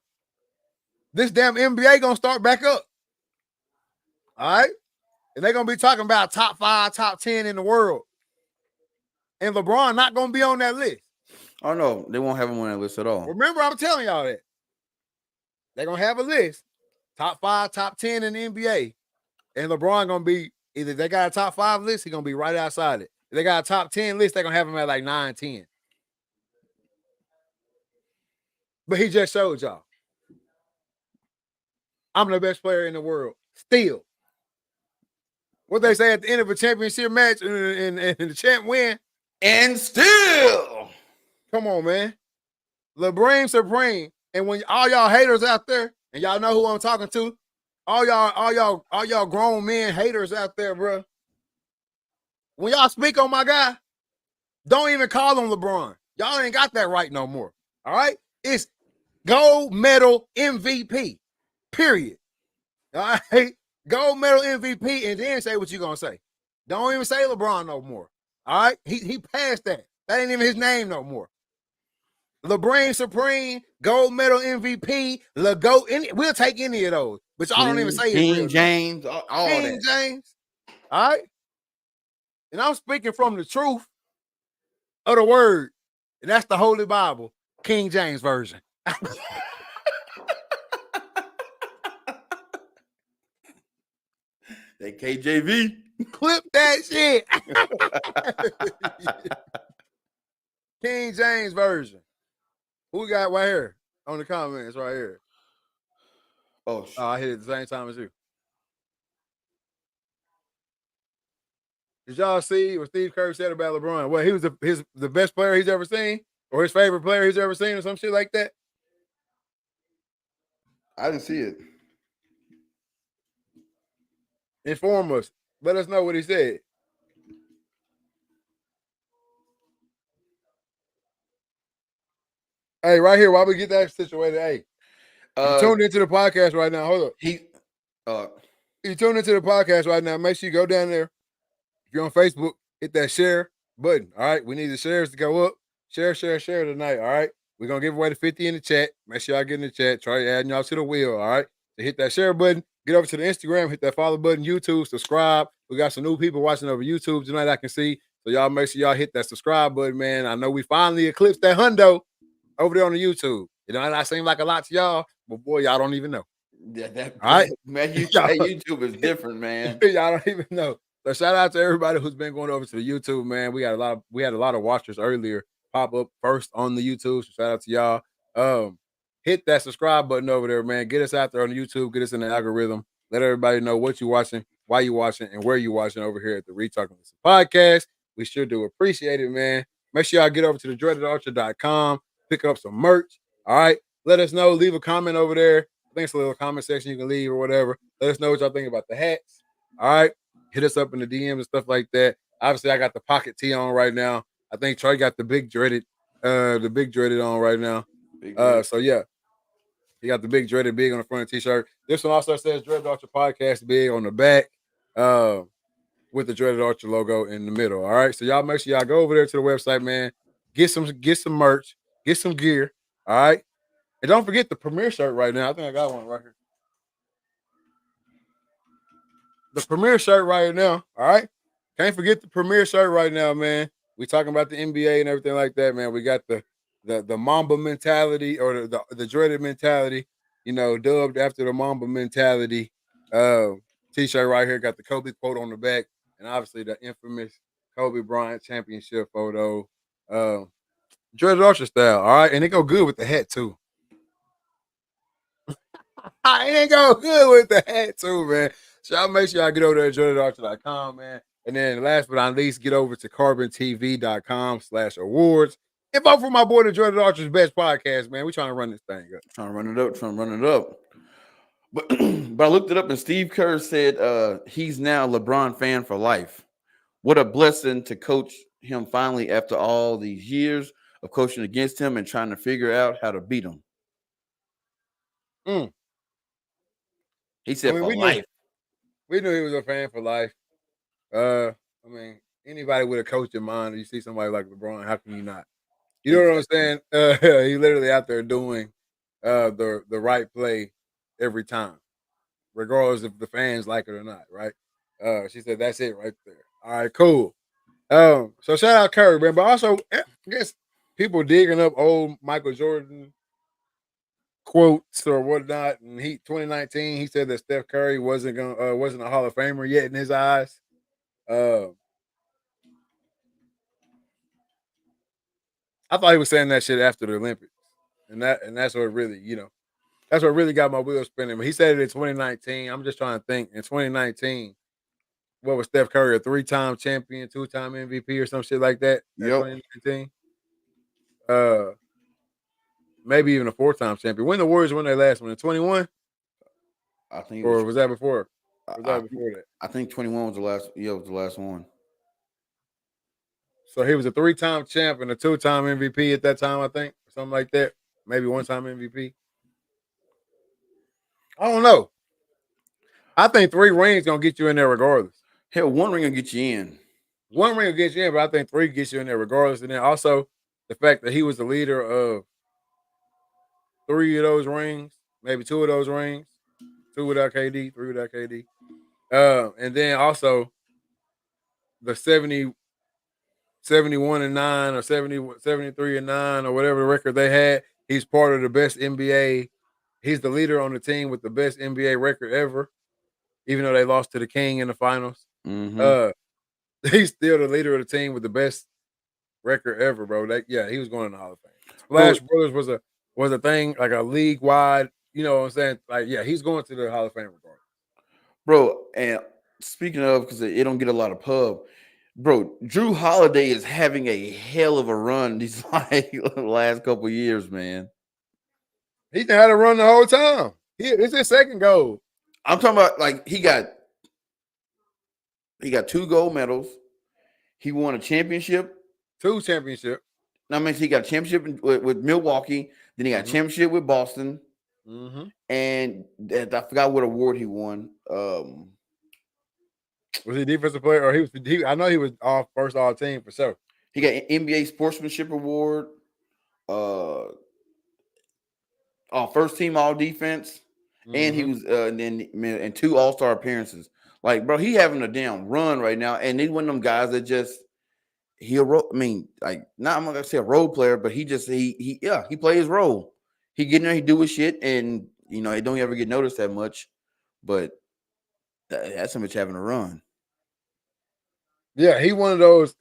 this damn NBA gonna start back up. All right? And they're going to be talking about top 5, top 10 in the world. And LeBron not going to be on that list. Oh, no, they won't have him on that list at all. Remember, I'm telling y'all that. They're going to have a list. Top 5, top 10 in the NBA. And LeBron going to be, either they got a top 5 list, he's going to be right outside it. If they got a top 10 list, they're going to have him at like 9, 10. But he just showed y'all. I'm the best player in the world. Still. What they say at the end of a championship match and the champ win. And still. Come on, man. LeBron supreme. And when all y'all haters out there, and y'all know who I'm talking to, all y'all grown men haters out there, bro. When y'all speak on my guy, don't even call him LeBron. Y'all ain't got that right no more. All right? It's gold medal MVP. Period. All right? Gold medal MVP, and then say what you gonna say. Don't even say LeBron no more. All right? He passed that. That ain't even his name no more. LeBron Supreme, gold medal MVP, we'll take any of those. But y'all don't even say his real King James, all King that. James. All right? And I'm speaking from the truth of the word. And that's the Holy Bible, King James Version. That KJV. Clip that shit. King James Version. Who we got right here on the comments right here? Oh, shit. I hit it at the same time as you. Did y'all see what Steve Kerr said about LeBron? Well, he was the best player he's ever seen, or his favorite player he's ever seen, or some shit like that? I didn't see it. Inform us. Let us know what he said. Hey, right here, while we get that situated, hey, you tuned into the podcast right now. Hold up. You tuned into the podcast right now. Make sure you go down there. If you're on Facebook, hit that share button. All right. We need the shares to go up. Share tonight. All right. We're going to give away the 50 in the chat. Make sure y'all get in the chat. Try adding y'all to the wheel. All right. So hit that share button. Get over to the Instagram. Hit that follow button. YouTube. Subscribe. We got some new people watching over YouTube tonight, I can see. So y'all make sure y'all hit that subscribe button, man. I know we finally eclipsed that hundo over there on the YouTube. It might not seem like a lot to y'all, but boy, y'all don't even know. Yeah, all right. Man, YouTube is different, man. Y'all don't even know. So shout out to everybody who's been going over to the YouTube, man. We had a lot of watchers earlier pop up first on the YouTube. So shout out to y'all. Hit that subscribe button over there, man. Get us out there on the YouTube. Get us in the algorithm. Let everybody know what you're watching, why you're watching, and where you're watching over here at the Retalking Podcast. We sure do appreciate it, man. Make sure y'all get over to the dreadedarcher.com. Pick up some merch. All right. Let us know. Leave a comment over there. I think it's a little comment section you can leave or whatever. Let us know what y'all think about the hats. All right. Hit us up in the DMs and stuff like that. Obviously, I got the pocket tee on right now. I think Trey got the big dreaded on right now. So yeah. He got the big dreaded big on the front of the t-shirt. This one also says Dreaded Archer Podcast big on the back. With the Dreaded Archer logo in the middle. All right. So y'all make sure y'all go over there to the website, man. Get some merch, get some gear. All right. And don't forget the Premier shirt right now. I think I got one right here. The Premier shirt right now. All right. Can't forget the Premier shirt right now, man. We talking about the NBA and everything like that, man. We got the Mamba mentality or the dreaded mentality, dubbed after the Mamba mentality. T-shirt right here got the Kobe quote on the back, and obviously the infamous Kobe Bryant championship photo. Dreaded Archer style, all right, and it go good with the hat too. It go good with the hat too, man. So y'all make sure y'all get over there at dreadedarcher.com, man. And then last but not least, get over to carbontv.com/awards. And vote for my boy, the Dreaded Archer's best podcast, man. We trying to run this thing up. Trying to run it up. But I looked it up, and Steve Kerr said he's now a LeBron fan for life. What a blessing to coach him finally after all these years of coaching against him and trying to figure out how to beat him. He said for life. We knew he was a fan for life. Anybody with a coach in mind, you see somebody like LeBron, how can you not? You know what I'm saying? He's literally out there doing the right play every time, regardless if the fans like it or not, right? She said that's it right there. All right, cool. So shout out Curry, man. But also, I guess people digging up old Michael Jordan quotes or whatnot. And 2019, he said that Steph Curry wasn't a Hall of Famer yet in his eyes. I thought he was saying that shit after the Olympics, and that's what really, that's what really got my wheels spinning. But he said it in 2019. I'm just trying to think. In 2019, what was Steph Curry, a 3-time champion, 2-time MVP, or some shit like that? At Yep. 2019, maybe even a 4-time champion. When the Warriors won their last one in 21, I think it or was that before? I, Was I, that before that? I think 21 was the last. Yeah, it was the last one. So he was a 3-time champ and a 2-time MVP at that time, I think, or something like that. Maybe 1-time MVP. I don't know. I think 3 rings gonna get you in there regardless. Hell, one ring will get you in. 1 ring will get you in, but I think 3 gets you in there regardless. And then also the fact that he was the leader of 3 of those rings, maybe 2 of those rings, 2 without KD, 3 without KD. And then also the 71 and 9 or 73 and 9 or whatever the record they had. He's part of the best NBA. He's the leader on the team with the best NBA record ever, even though they lost to the King in the finals. Mm-hmm. He's still the leader of the team with the best record ever, bro. He was going in the Hall of Fame. Bro, Splash Brothers was a thing, like a league wide. You know what I'm saying? Like, yeah, he's going to the Hall of Fame regardless. bro, and speaking of, because it don't get a lot of pub, bro, Drew Holiday is having a hell of a run these last couple of years, man. He's had to run the whole time. It's his second goal. I'm talking about like he got 2 gold medals. He won a championship. 2 championships. I mean, he got a championship with Milwaukee. Then he got a championship with Boston. Mm-hmm. And I forgot what award he won. Was he defensive player or he? I know he was first all team for sure. He got NBA Sportsmanship Award. First team All Defense, and he was and 2 All-Star appearances. Like, bro, he having a damn run right now, and he's one of them guys that just I'm not gonna say a role player, but he play his role. He get in there, he do his shit, and he don't ever get noticed that much, but that's how much having a run. Yeah, he's one of those.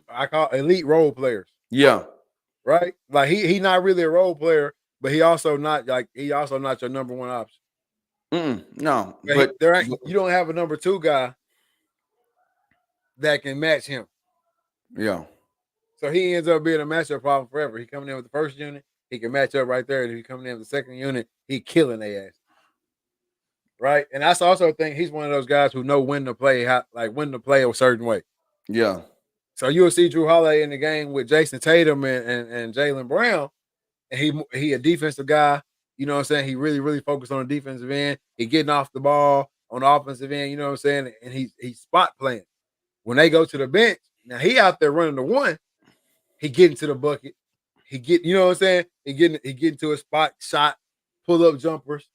I call elite role players. Yeah, right. Like he not really a role player, but he also not your number 1 option. No, but you don't have a number 2 guy that can match him. Yeah. So he ends up being a matchup problem forever. He coming in with the first unit, he can match up right there. And if he coming in with the second unit, he killing their ass. Right. And I also think he's one of those guys who know when to play, when to play a certain way. Yeah. So you'll see Drew Holiday in the game with Jason Tatum and Jaylen Brown, and he a defensive guy. You know what I'm saying? He really, really focused on the defensive end. He getting off the ball on the offensive end, you know what I'm saying? And he's spot playing. When they go to the bench, now he out there running the 1, he getting to the bucket. You know what I'm saying? He getting to a spot, shot, pull up jumpers,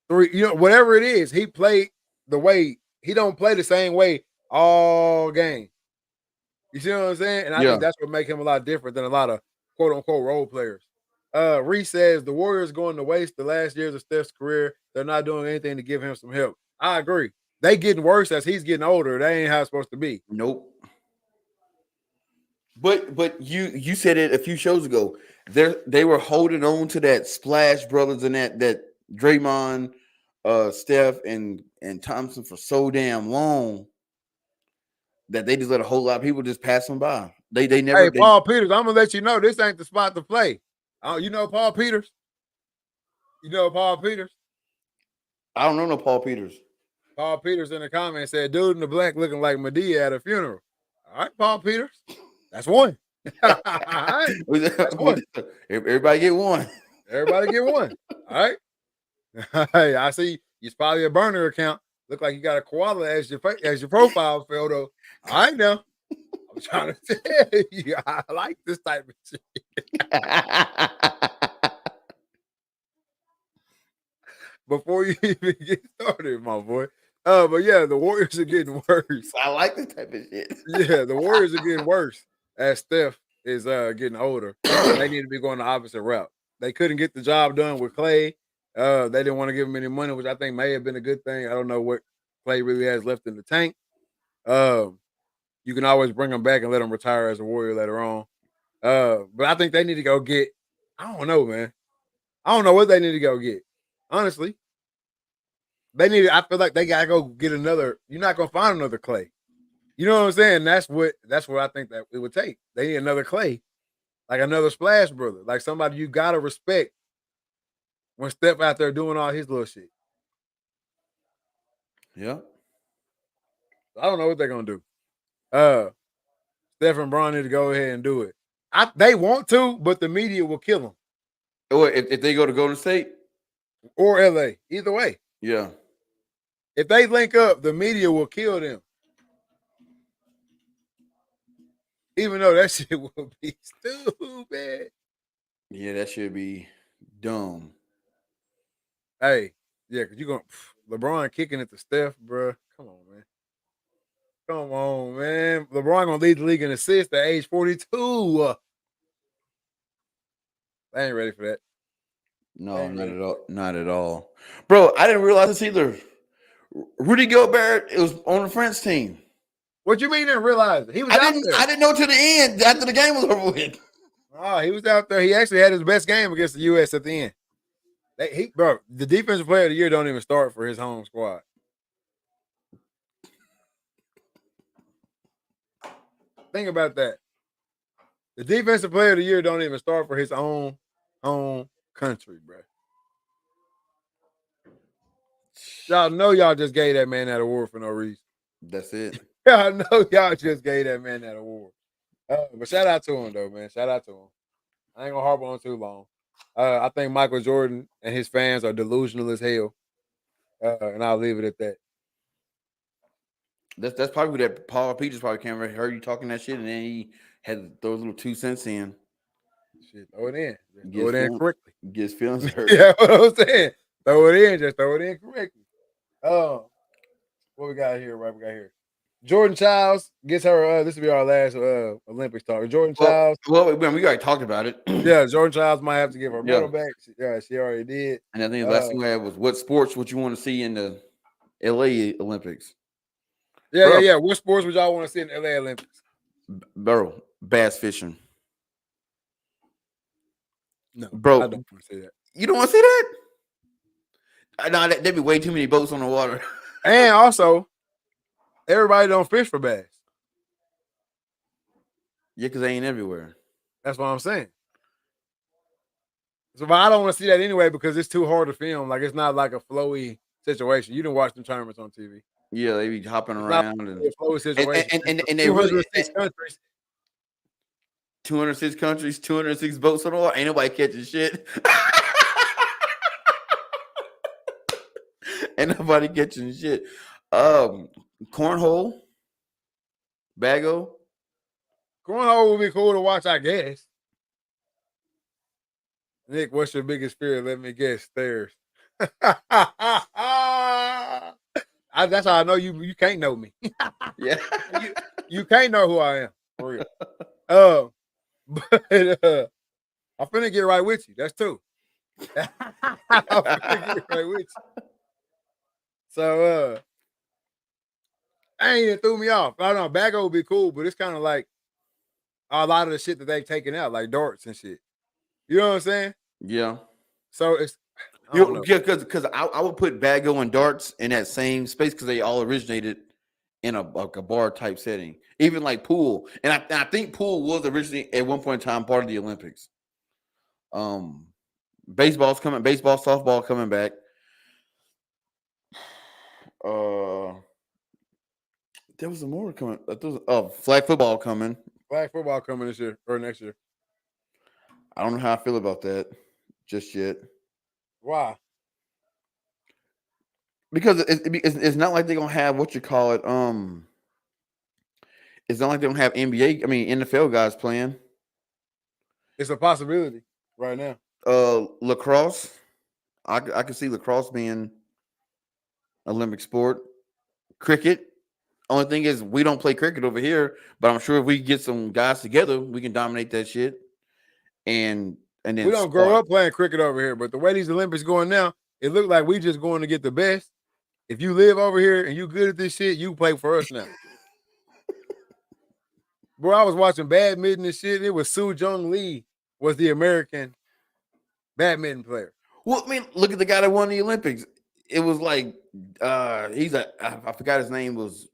3, whatever it is. He played the way, he don't play the same way all game. You see what I'm saying? And I think that's what makes him a lot different than a lot of quote unquote role players. Reese says the Warriors going to waste the last years of Steph's career. They're not doing anything to give him some help. I agree. They getting worse as he's getting older. That ain't how it's supposed to be. Nope. But you said it a few shows ago. They were holding on to that Splash Brothers and that Draymond, Steph and Thompson for so damn long that they just let a whole lot of people just pass them by. They never. Hey, Paul Peters, I'm gonna let you know this ain't the spot to play. You know Paul Peters? You know Paul Peters? I don't know no Paul Peters. Paul Peters in the comments said, "Dude in the black looking like Medea at a funeral." All right, Paul Peters, that's one. That's one. Everybody get one. Everybody get one. All right. Hey, I see it's probably a burner account. Look like you got a koala as your profile photo. All right, now I'm trying to tell you, I like this type of shit. Before you even get started, my boy, But yeah, the Warriors are getting worse. I like this type of shit. Yeah, the Warriors are getting worse as Steph is getting older, and they need to be going the opposite route. They couldn't get the job done with Clay. They didn't want to give him any money, which I think may have been a good thing. I don't know what Clay really has left in the tank. You can always bring him back and let him retire as a Warrior later on. But I think they need to go get. I don't know, man. I don't know what they need to go get. Honestly, they need. I feel like they gotta go get another. You're not gonna find another Clay. You know what I'm saying? That's what I think that it would take. They need another Clay, like another Splash Brother, like somebody you gotta respect when Steph out there doing all his little shit. Yeah. I don't know what they're gonna do. Steph and Bron need to go ahead and do it. They want to, but the media will kill them. Or if they go to Golden State or LA, either way. Yeah. If they link up, the media will kill them. Even though that shit will be stupid. Yeah, that should be dumb. Hey, yeah, because you're going LeBron kicking it to Steph, bro. Come on, man. Come on, man. LeBron going to lead the league in assists at age 42. I ain't ready for that. No, not at all. Not at all. Bro, I didn't realize this either. Rudy Gobert, it was on the French team. What you mean didn't realize it? He was out there. I didn't know till the end, after the game was over with. Oh, he was out there. He actually had his best game against the U.S. at the end. Bro, the defensive player of the year don't even start for his home squad. Think about that. The defensive player of the year don't even start for his own home country, bro. Y'all know y'all just gave that man that award for no reason. That's it. Y'all know y'all just gave that man that award. But shout out to him, though, man. Shout out to him. I ain't going to harp on too long. I think Michael Jordan and his fans are delusional as hell. And I'll leave it at that. That's probably that Paul Peters probably came over, heard you talking that shit, and then he had to throw his little 2 cents in. Shit, throw it in. Just throw it in correctly. Get his feelings hurt. Yeah, what I'm saying. Throw it in. Just throw it in correctly. What we got here? Right, we got here. Jordan Childs gets her. This will be our last Olympics talk. Jordan Childs. Well, we already talked about it. Yeah, Jordan Childs might have to give her medal back. She already did. And I think the last thing we had was what sports would you want to see in the LA Olympics? Yeah. What sports would y'all want to see in the LA Olympics? Bro, bass fishing. No, bro, I don't want to see that. You don't want to see that? No, there'd be way too many boats on the water. And also, everybody don't fish for bass. Yeah, because they ain't everywhere. That's what I'm saying. So, but I don't want to see that anyway because it's too hard to film. Like, it's not like a flowy situation. You didn't watch them tournaments on TV. Yeah, they be hopping around and a flowy situation. And they really 206 countries. 206 countries, 206 boats on the water. Ain't nobody catching shit. Ain't nobody catching shit. Cornhole, Bago. Cornhole would be cool to watch, I guess. Nick, what's your biggest fear? Let me guess. Stairs. That's how I know you can't know me. Yeah. You can't know who I am. For real. But I'm finna get right with you. That's two. I'm finna get right with you. So it threw me off. I don't know, Bago would be cool, but it's kind of like a lot of the shit that they've taken out, like darts and shit. You know what I'm saying? Yeah. So it's because I would put Bago and darts in that same space because they all originated in a bar type setting. Even like pool, and I think pool was originally at one point in time part of the Olympics. Baseball, softball coming back. There was some more coming. Flag football coming. Flag football coming this year or next year. I don't know how I feel about that just yet. Why? Because it's not like they're gonna have what you call it. It's not like they don't have NFL guys playing. It's a possibility right now. Lacrosse. I can see lacrosse being Olympic sport. cricket. Only thing is we don't play cricket over here, but I'm sure if we get some guys together, we can dominate that shit. And then we don't grow up playing cricket over here, but the way these Olympics going now, it looks like we just going to get the best. If you live over here and you good at this shit, you play for us now. Bro, I was watching badminton and shit. It was Soo Jung Lee was the American badminton player. Well, I mean, look at the guy that won the Olympics. It was like I forgot his name was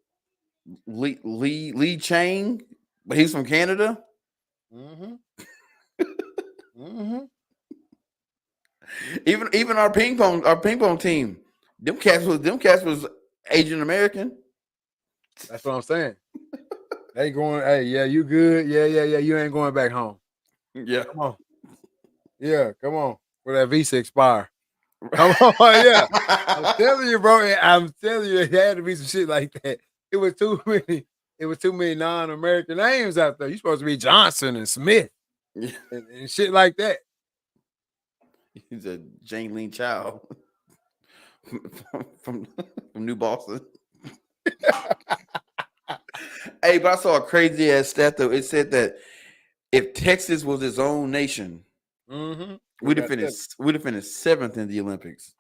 Lee Chang, but he's from Canada. Mm-hmm. Mm-hmm. Even our ping pong team, them cats was Asian American. That's what I'm saying. They going, hey, yeah, you good? Yeah. You ain't going back home. Yeah, come on. Yeah, come on. For that visa expire. Come on, yeah. I'm telling you, bro. I'm telling you, it had to be some shit like that. It was too many non-American names out there. You're supposed to be Johnson and Smith and shit like that. He's a Jane Lin Chow from New Boston. Hey, but I saw a crazy ass stat though. It said that if Texas was its own nation, we'd have finished 7th in the Olympics.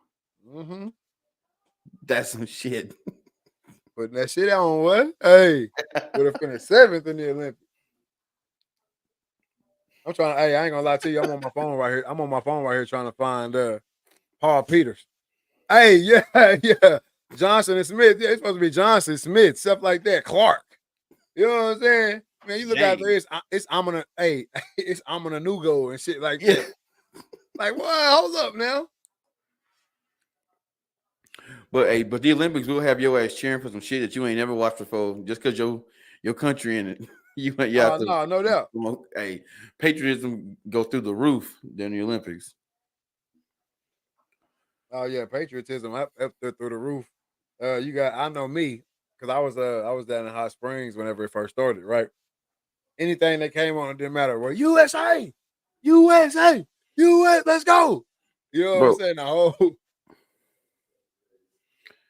Mm-hmm. That's some shit. Putting that shit on what? Hey, would have finished 7th in the Olympics. I'm trying. Hey, I ain't gonna lie to you. I'm on my phone right here. Trying to find Paul Peters. Hey, yeah. Johnson and Smith. Yeah, it's supposed to be Johnson, Smith, stuff like that. Clark. You know what I'm saying? Man, you look out there, it's Amina Nugo and shit like that. Like, what? Hold up now. But the Olympics will have your ass cheering for some shit that you ain't never watched before, just because your country in it. No doubt. Hey, patriotism go through the roof during the Olympics. Oh yeah, patriotism up there through the roof. I know me because I was down in Hot Springs whenever it first started, right? Anything that came on, it didn't matter. Well, USA, US, let's go. You know what I'm saying? The whole.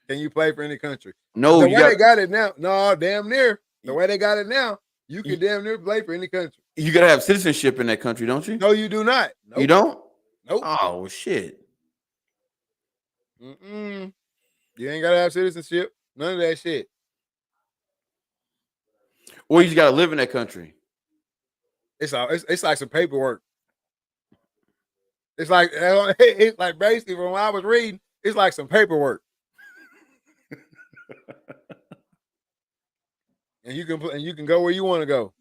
Can you play for any country? No, the way they got it now. No, damn near. The way they got it now, you can damn near play for any country. You gotta have citizenship in that country, don't you? No, you do not. Nope. You don't? Nope. Oh shit. You ain't gotta have citizenship. None of that shit. Or you just gotta live in that country. It's like some paperwork. It's like basically from what I was reading, it's like some paperwork. And you can go where you want to go.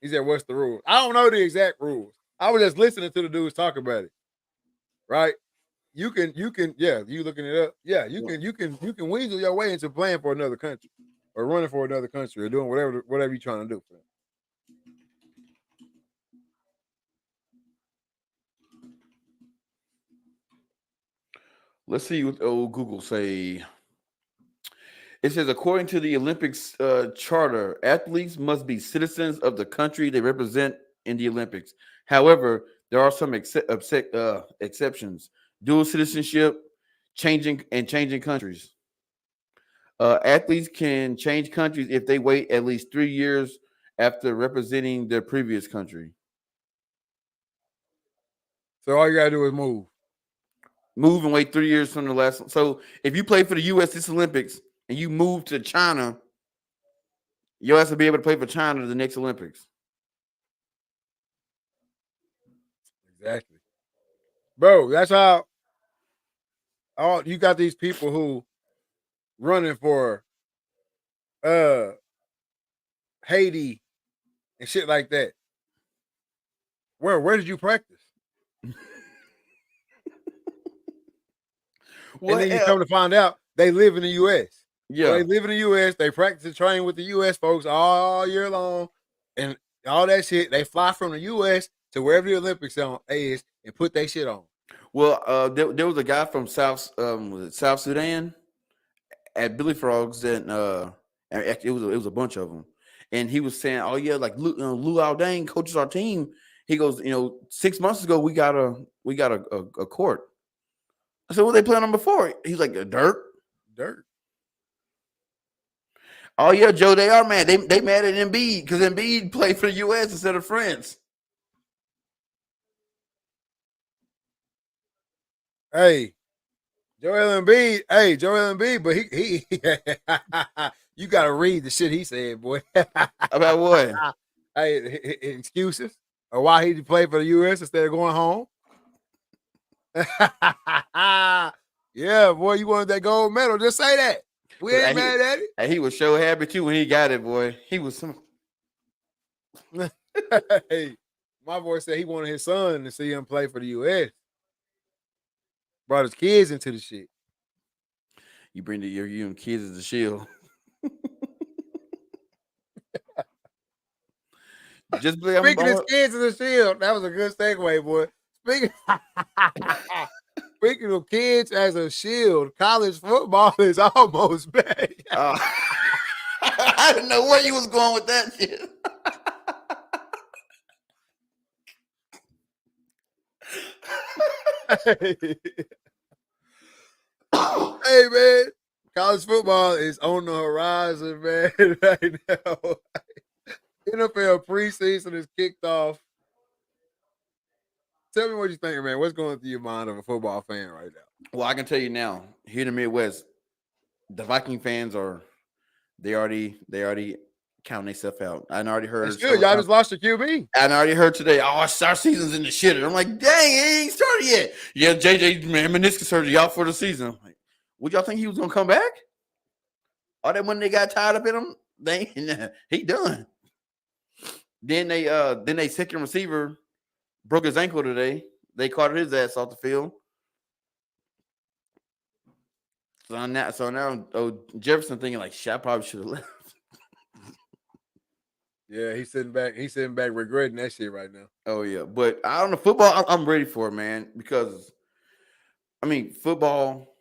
He said, "What's the rules?" I don't know the exact rules. I was just listening to the dudes talk about it. Right? You can, yeah. You looking it up? Yeah, you can weasel your way into playing for another country, or running for another country, or doing whatever you're trying to do. Let's see what old Google say. It says, according to the Olympics charter, athletes must be citizens of the country they represent in the Olympics. However, there are some exceptions. Dual citizenship, changing countries. Athletes can change countries if they wait at least 3 years after representing their previous country. So all you gotta do is move and wait 3 years from the last one. So if you play for the U.S. this Olympics and you move to China, you'll have to be able to play for China the next Olympics. Exactly. Bro, that's how you got these people who running for Haiti and shit like that. Where did you practice? And then you come to find out they live in the U.S. Yeah, so they live in the U.S. They practice and train with the U.S. folks all year long, and all that shit. They fly from the U.S. to wherever the Olympics is and put that shit on. Well, there was a guy from South Sudan at Billy Frogs that it was a bunch of them, and he was saying, "Oh yeah, like Lou Aldane coaches our team." He goes, 6 months ago we got a court. I said, "What they playing on before?" He's like, "Dirt." Oh yeah, Joe, they are mad. They mad at Embiid because Embiid played for the U.S. instead of France. Hey, Joel Embiid, but he you gotta read the shit he said, boy. About what? Hey, excuses or why he played for the US instead of going home. Yeah, boy, you wanted that gold medal. Just say that. We ain't mad at it. And he was so happy too when he got it, boy. He was some. Hey, my boy said he wanted his son to see him play for the US. Brought his kids into the shit. You bring your kids as a shield. Just Speaking his kids as a shield, that was a good segue, boy. Speaking of kids as a shield, college football is almost back. I didn't know where you was going with that shit. Hey, man, college football is on the horizon, man, right now. NFL preseason is kicked off. Tell me what you think, man. What's going through your mind of a football fan right now? Well, I can tell you now, here in the Midwest, the Viking fans they already counting themselves out. I already heard. That's good. Y'all just lost your QB. I already heard today. Oh, our season's in the shitter. I'm like, dang, it ain't started yet. Yeah, JJ man, meniscus surgery out for the season. I'm like, would y'all think he was gonna come back? All that when they got tied up in him, he done. Then they second receiver broke his ankle today. They carted his ass off the field. So now Jefferson thinking like, shit, I probably should have left. Yeah, he's sitting back regretting that shit right now. Oh yeah, but I don't know football. I'm ready for it, man, because I mean football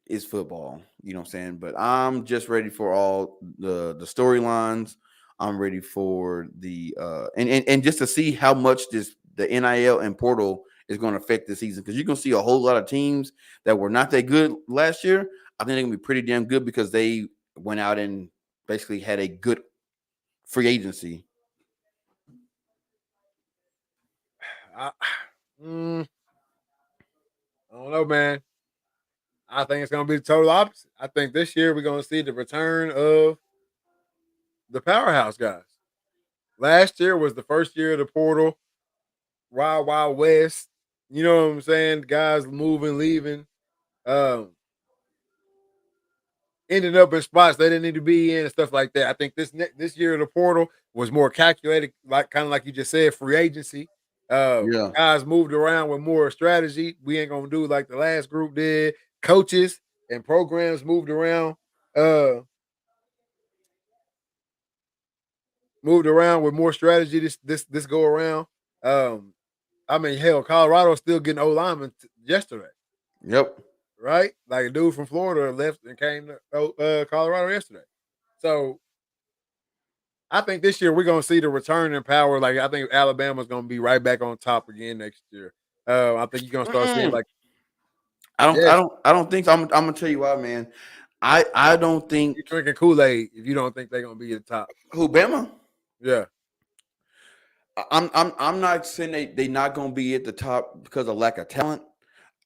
is football. You know what I'm saying? But I'm just ready for all the storylines. I'm ready for the and just to see how much the NIL and portal is going to affect this season, because you're going to see a whole lot of teams that were not that good last year. I think they're going to be pretty damn good because they went out and basically had a good free agency. I don't know, man. I think it's going to be the total opposite. I think this year we're going to see the return of the powerhouse guys. Last year was the first year of the portal, Wild West. You know what I'm saying? Guys moving, leaving, ending up in spots they didn't need to be in and stuff like that. I think this year of the portal was more calculated, like kind of like you just said, free agency. Guys moved around with more strategy. We ain't gonna do like the last group did. Coaches and programs moved around. Moved around with more strategy this go around. I mean, hell, Colorado's still getting O linemen yesterday. Yep. Right? Like a dude from Florida left and came to Colorado yesterday. So I think this year we're gonna see the return in power. Like I think Alabama's gonna be right back on top again next year. I think you're gonna start seeing like I don't think so. I'm gonna tell you why, man. I don't think you're drinking Kool-Aid if you don't think they're gonna be at the top. Who, Bama? Yeah. I'm not saying they not gonna be at the top because of lack of talent.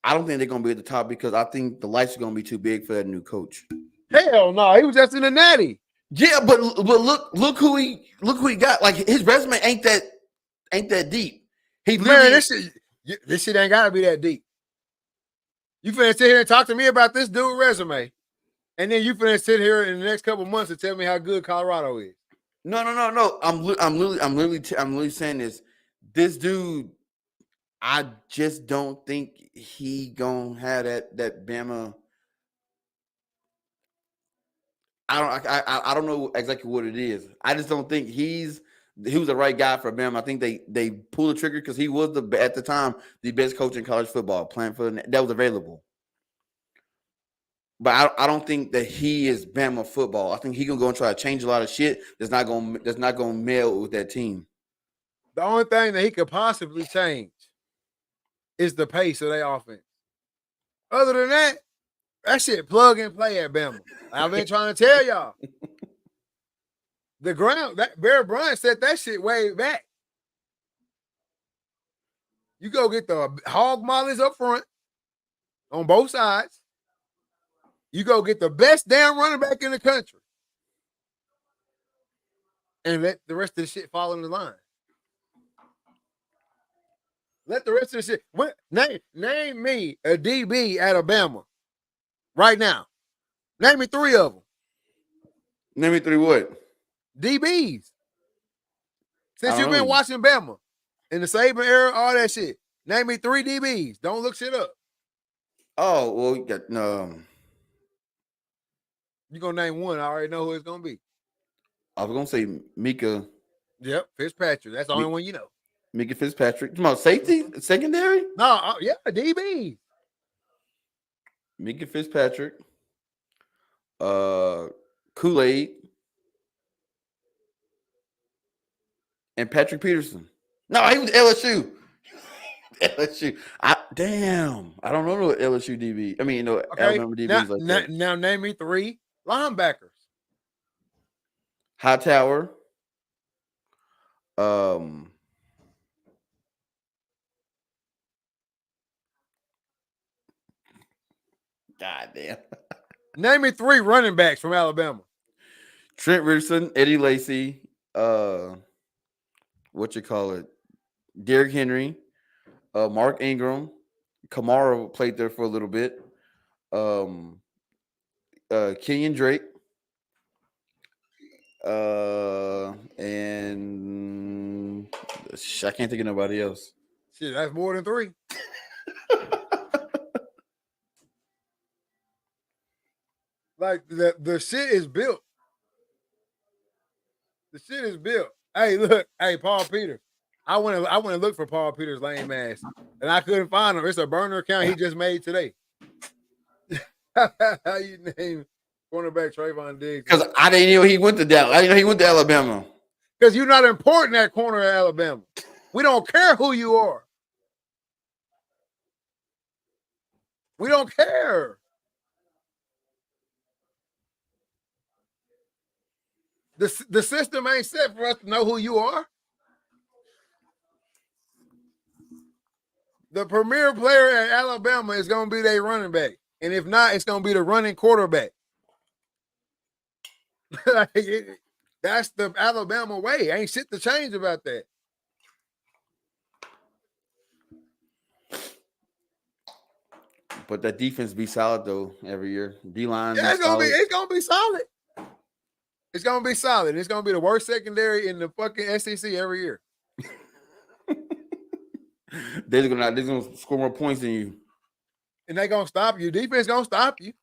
I don't think they're gonna be at the top because I think the lights are gonna be too big for that new coach. Hell no, he was just in the natty. Yeah, but look who he got. Like his resume ain't that deep. This shit ain't gotta be that deep. You finna sit here and talk to me about this dude resume, and then you finna sit here in the next couple months and tell me how good Colorado is. No. I'm literally saying this dude. I just don't think he gonna have that Bama. I don't know exactly what it is. I just don't think he was the right guy for Bama. I think they pulled the trigger because he was at the time the best coach in college football, playing for that was available. But I don't think that he is Bama football. I think he's gonna go and try to change a lot of shit that's not gonna meld with that team. The only thing that he could possibly change is the pace of their offense. Other than that shit plug and play at Bama. I've been trying to tell y'all. The ground, that Barry Bryant said that shit way back. You go get the hog mollies up front on both sides. You go get the best damn running back in the country. And let the rest of the shit fall in the line. Let the rest of the shit. Name me a DB at Alabama right now. Name me 3 of them. Name me 3 what? DBs. Since you've been watching Bama in the Saban era, all that shit. Name me 3 DBs. Don't look shit up. Oh, well, you got You're gonna name one. I already know who it's gonna be. I was gonna say Mika. Yep, Fitzpatrick. That's the only one you know. Mika Fitzpatrick. Come on, safety, secondary? No, yeah, DB. Mika Fitzpatrick. Kool-Aid. And Patrick Peterson. No, he was LSU. LSU. I don't know no LSU DB. I mean, Alabama DBs like that. Now name me 3 linebackers. Hightower. God damn. Name me 3 running backs from Alabama. Trent Richardson, Eddie Lacy, Derrick Henry, Mark Ingram, Kamara played there for a little bit. Kenyon Drake, and I can't think of nobody else. Shit, that's more than 3. Like the shit is built. The shit is built. Hey, look, Paul Peters. I went to look for Paul Peters' lame ass, and I couldn't find him. It's a burner account he just made today. How you name cornerback Trayvon Diggs? Because I didn't know he went to Dallas. I didn't know he went to Alabama. Because you're not important at corner at Alabama. We don't care who you are. We don't care. The system ain't set for us to know who you are. The premier player at Alabama is going to be their running back. And if not, it's going to be the running quarterback. That's the Alabama way. Ain't shit to change about that. But that defense be solid though every year. D-line. Yeah, it's gonna be solid. It's gonna be solid. It's gonna be the worst secondary in the fucking SEC every year. They're gonna score more points than you. And they're gonna stop you. Defense gonna stop you.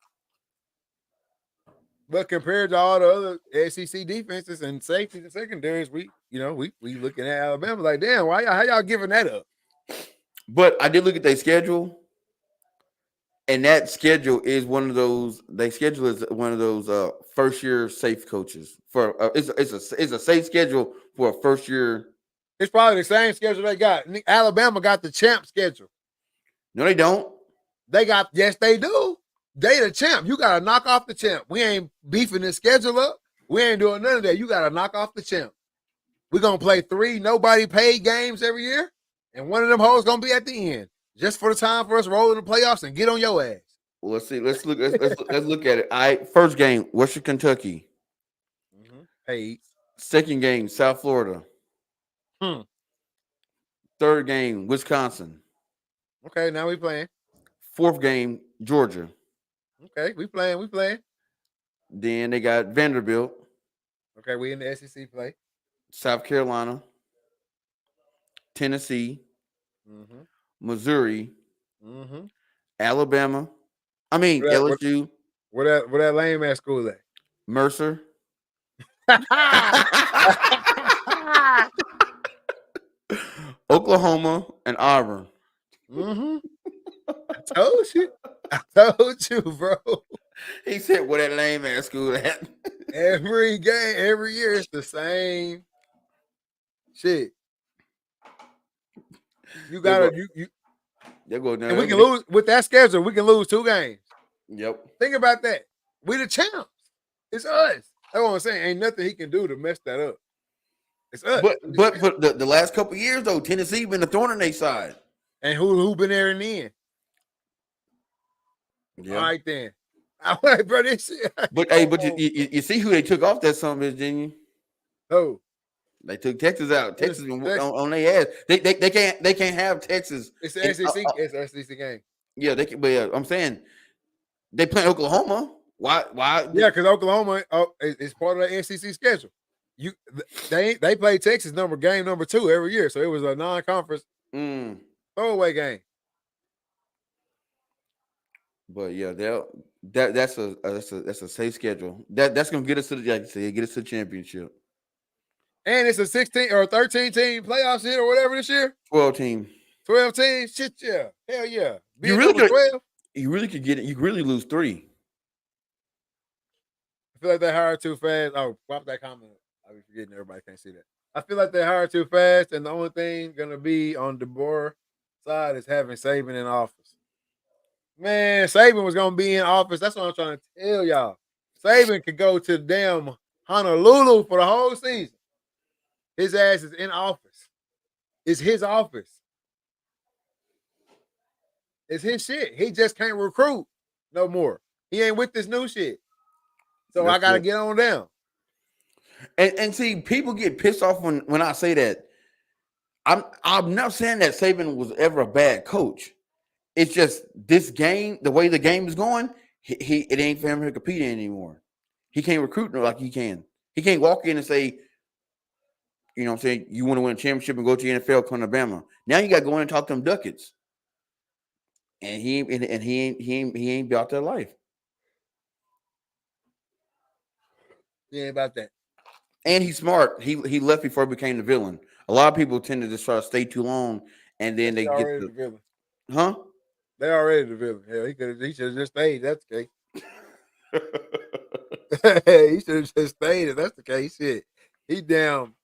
But compared to all the other SEC defenses and safeties and secondaries, we looking at Alabama like, damn, how y'all giving that up? But I did look at their schedule. And that schedule is one of those. They schedule is one of those first year safe coaches for. It's a safe schedule for a first year. It's probably the same schedule they got. Alabama got the champ schedule. No, they don't. Yes, they do. They the champ. You gotta knock off the champ. We ain't beefing the schedule up. We ain't doing none of that. You gotta knock off the champ. We're gonna play 3 nobody paid games every year, and one of them hoes gonna be at the end. Just for the time for us rolling the playoffs and get on your ass. Well, let's see. Let's look at it. All right, first game, Western Kentucky. Paid. Second game, South Florida. Third game, Wisconsin. Okay, now we playing. Fourth game, Georgia. Okay, we playing. Then they got Vanderbilt. Okay, we in the SEC play. South Carolina. Tennessee. Missouri, Alabama. LSU. Where that lame ass school at? Mercer. Oklahoma and Auburn. I told you, bro. He said, "Where that lame ass school at?" Every game, every year, it's the same shit. You gotta They'll go down. And we can lose with that schedule. We can lose 2 games. Yep. Think about that. We the champs. It's us. That's what I'm saying. Ain't nothing he can do to mess that up. It's us. But for the last couple of years though, Tennessee been a thorn in their side. And who been there in the end? Yeah. All right then. All right, bro. This shit. But hey, but you see who they took off that son bitch, didn't you? Oh. They took Texas out. Texas on their ass. They can't have Texas. It's the SEC. It's the SEC game. Yeah, they can. But yeah, I'm saying they play Oklahoma. Why? Yeah, because Oklahoma is part of the SEC schedule. They play Texas game number 2 every year, so it was a non-conference throwaway game. But yeah, that's a safe schedule. That's gonna get us to the championship. And it's a 16 or 13 team playoff shit or whatever this year. 12 team. 12 teams. Shit, yeah. Hell yeah. You really could get it. You really lose 3. I feel like they hired too fast. Oh, pop that comment. I'll be forgetting everybody can't see that. I feel like they hired too fast, and the only thing gonna be on DeBoer side is having Saban in office. Man, Saban was gonna be in office. That's what I'm trying to tell y'all. Saban could go to damn Honolulu for the whole season. His ass is in office. It's his office. It's his shit. He just can't recruit no more. He ain't with this new shit. So I gotta get on down. And see, people get pissed off when I say that. I'm not saying that Saban was ever a bad coach. It's just this game, the way the game is going, it ain't for him to compete anymore. He can't recruit like he can. He can't walk in and say, you know what I'm saying, you want to win a championship and go to the NFL, come to Alabama. Now you got to go in and talk to them ducats. And he ain't about that life. He ain't about that. And he's smart. He left before he became the villain. A lot of people tend to just try to stay too long, and then they get the villain. Huh? They already the villain. Hell, he should have just stayed. That's the case. He should have just stayed. If that's the case, shit. He damn.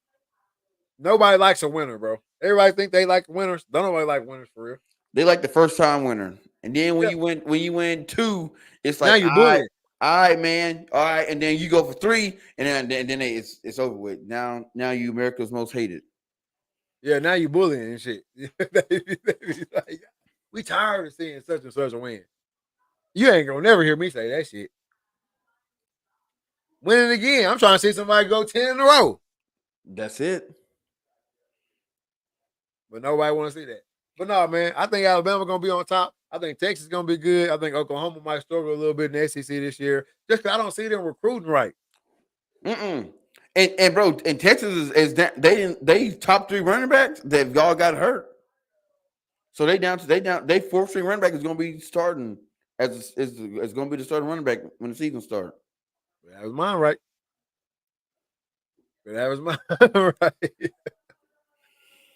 Nobody likes a winner, bro. Everybody think they like winners. Don't nobody like winners for real. They like the first time winner, and then when you win 2, it's like now you're bullying. All right, man. All right, and then you go for 3, and then it's over with. Now you America's most hated. Yeah, now you bullying and shit. Like, we tired of seeing such and such a win. You ain't gonna never hear me say that shit. Winning again. I'm trying to see somebody go 10 in a row. That's it. But nobody want to see that. But no, man, I think Alabama gonna be on top. I think Texas gonna be good. I think Oklahoma might struggle a little bit in the SEC this year, just because I don't see them recruiting right. And bro, and Texas is they top 3 running backs that y'all got hurt. So they 4th string running back is gonna be starting as gonna be the starting running back when the season starts. That was mine, right? That was mine, right?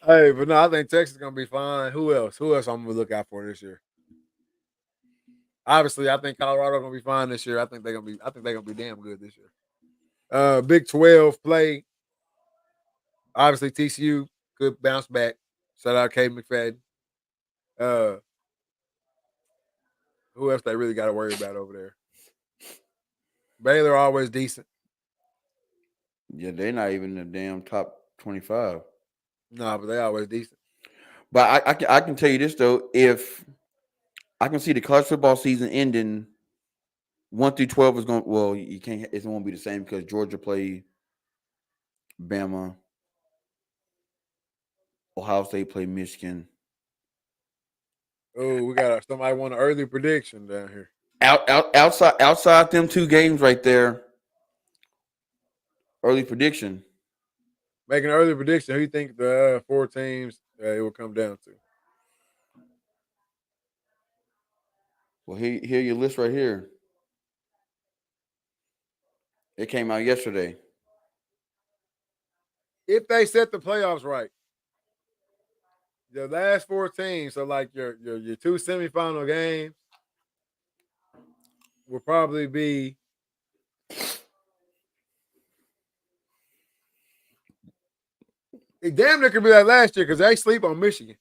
Hey, but no, I think Texas is gonna be fine. Who else? I'm gonna look out for this year? Obviously, I think Colorado gonna be fine this year. I think they're gonna be damn good this year. Big 12 play. Obviously, TCU could bounce back. Shout out Cade McFadden. Who else they really got to worry about over there? Baylor always decent. Yeah, they're not even in the damn top 25. No, but they always decent. But I can tell you this though, if I can see the college football season ending 1 through 12 is going. Well, you can't. It won't be the same because Georgia play Bama, Ohio State play Michigan. Oh, we got somebody want an early prediction down here. Outside them 2 games right there. Early prediction. Making an early prediction. Who you think the 4 teams it will come down to? Well, here your list right here. It came out yesterday. If they set the playoffs right, the last 4 teams, so like your 2 semifinal games, will probably be it damn near could be like last year because they sleep on Michigan.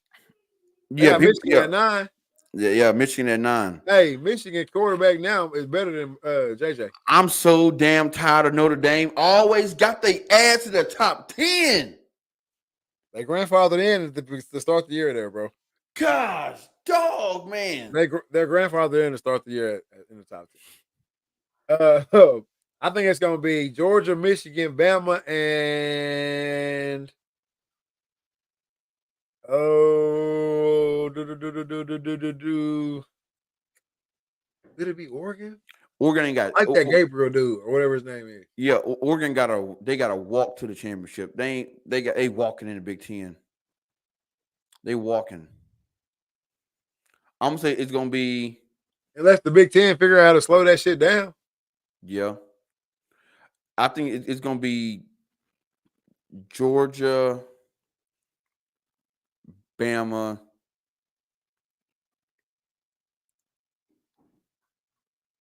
Yeah, Michigan at 9. Yeah, Michigan at 9. Hey, Michigan quarterback now is better than JJ. I'm so damn tired of Notre Dame. Always got their ass to the top 10. They grandfathered in to start the year there, bro. Gosh, dog, man. Their grandfather in to start the year in the top 10. I think it's gonna be Georgia, Michigan, Bama, and did it be Oregon? Oregon ain't got I like that Gabriel dude or whatever his name is. Yeah, Oregon got a walk to the championship. They walking in the Big Ten. They walking. I'm gonna say it's gonna be Unless the Big Ten figure out how to slow that shit down. yeah. I think it's gonna be Georgia, Bama,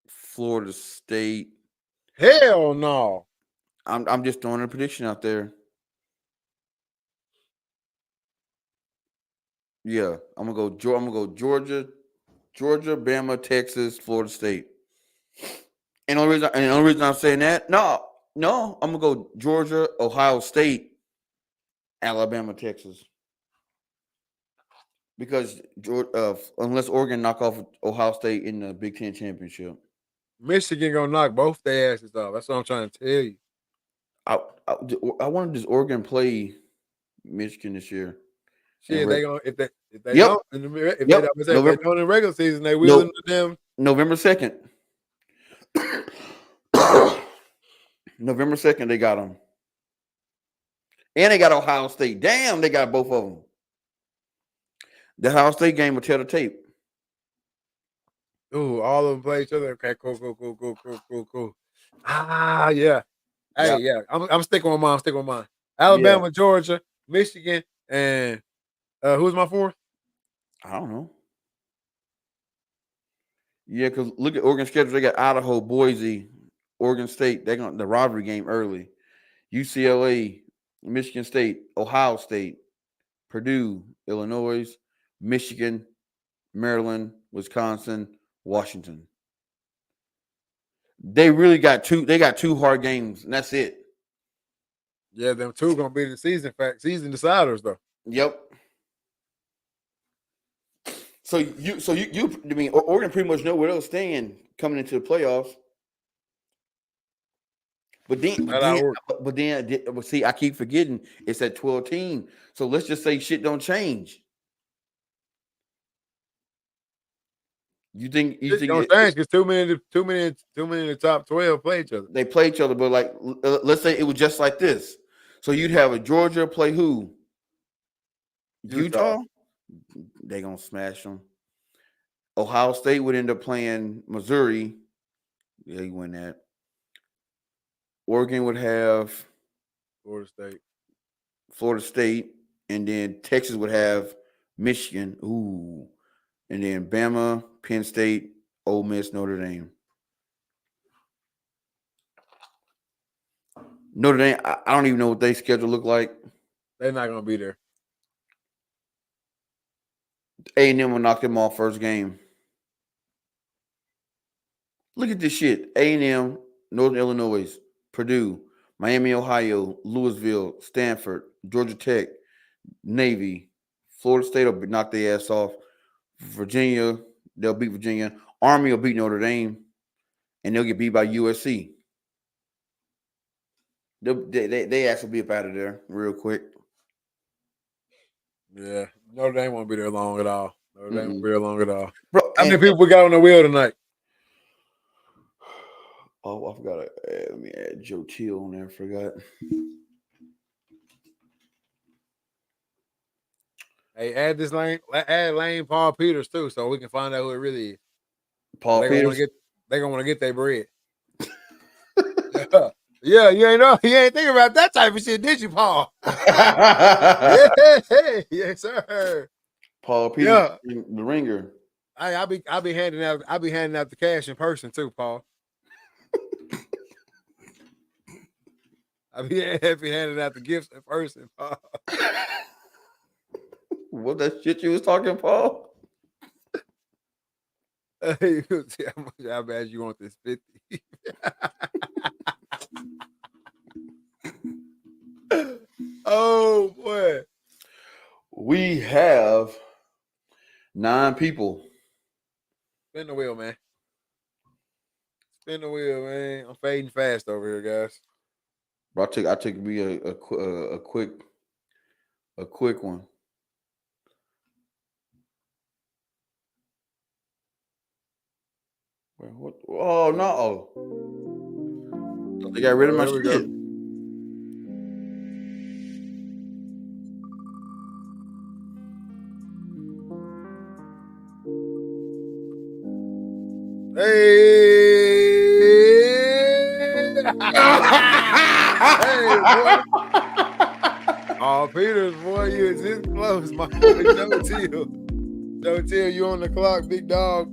Florida State. Hell no. I'm just throwing a prediction out there. Yeah, I'm gonna go Georgia, Bama, Texas, Florida State. And the only reason I'm saying that, no, I'm gonna go Georgia, Ohio State, Alabama, Texas. Because unless Oregon knock off Ohio State in the Big Ten championship, Michigan gonna knock both their asses off. That's what I'm trying to tell you. I wanted this Oregon play Michigan this year. Shit, they gonna if they Yep. don't in the if Yep. they don't in regular season, they will in them. November 2nd. November 2nd, they got them. And they got Ohio State. Damn, they got both of them. The Ohio State game will tell the tape. Ooh, all of them play each other. Okay, cool. Ah, yeah. Hey, yeah. I'm sticking with mine. Alabama, Georgia, Michigan, and who's my fourth? I don't know. Yeah, because look at Oregon schedule. They got Idaho, Boise, Oregon State. They're going the rivalry game early. UCLA, Michigan State, Ohio State, Purdue, Illinois, Michigan, Maryland, Wisconsin, Washington. They really got two. They got two hard games, and that's it. Yeah, them two gonna be the season deciders though. Yep. So you I mean, Oregon pretty much know where they'll stand coming into the playoffs. But then, see, I keep forgetting it's that 12 team. So let's just say shit don't change. You think don't change because too many in the top 12 play each other. They play each other, but like let's say it was just like this. So you'd have a Georgia play who? Utah? They gonna smash them. Ohio State would end up playing Missouri. Yeah, you win that. Oregon would have Florida State, and then Texas would have Michigan. Ooh. And then Bama, Penn State, Ole Miss, Notre Dame. Notre Dame, I don't even know what their schedule look like. They're not going to be there. A&M will knock them off first game. Look at this shit. A&M, Northern Illinois, Purdue, Miami, Ohio, Louisville, Stanford, Georgia Tech, Navy, Florida State will knock their ass off. Virginia, they'll beat Virginia. Army will beat Notre Dame, and they'll get beat by USC. They ass will be up out of there real quick. Yeah, Notre Dame won't be there long at all. Notre Dame won't be there long at all. Bro, how many people we got on the wheel tonight? Oh, I forgot. Let me add Joe Teal on there. I forgot. Hey, add Lane Paul Peters too, so we can find out who it really is. Paul Peters. They're gonna want to get their bread. Yeah, you ain't thinking about that type of shit, did you, Paul? Yeah, yes, sir. Paul Peters, the ringer. I'll be handing out the cash in person too, Paul. I'll be handing out the gifts in person, Paul. What that shit you was talking, Paul? You can see how bad you want this 50. Oh boy. We have 9 people. Spin the wheel, man. Spin the wheel, man. I'm fading fast over here, guys. Bro, I took me a quick one. What? Oh no! They got rid of my There we shit. go. Hey, hey, boy. Oh, Peters, boy, you is this close, my boy. Joe Till. Joe Till, you on the clock, big dog.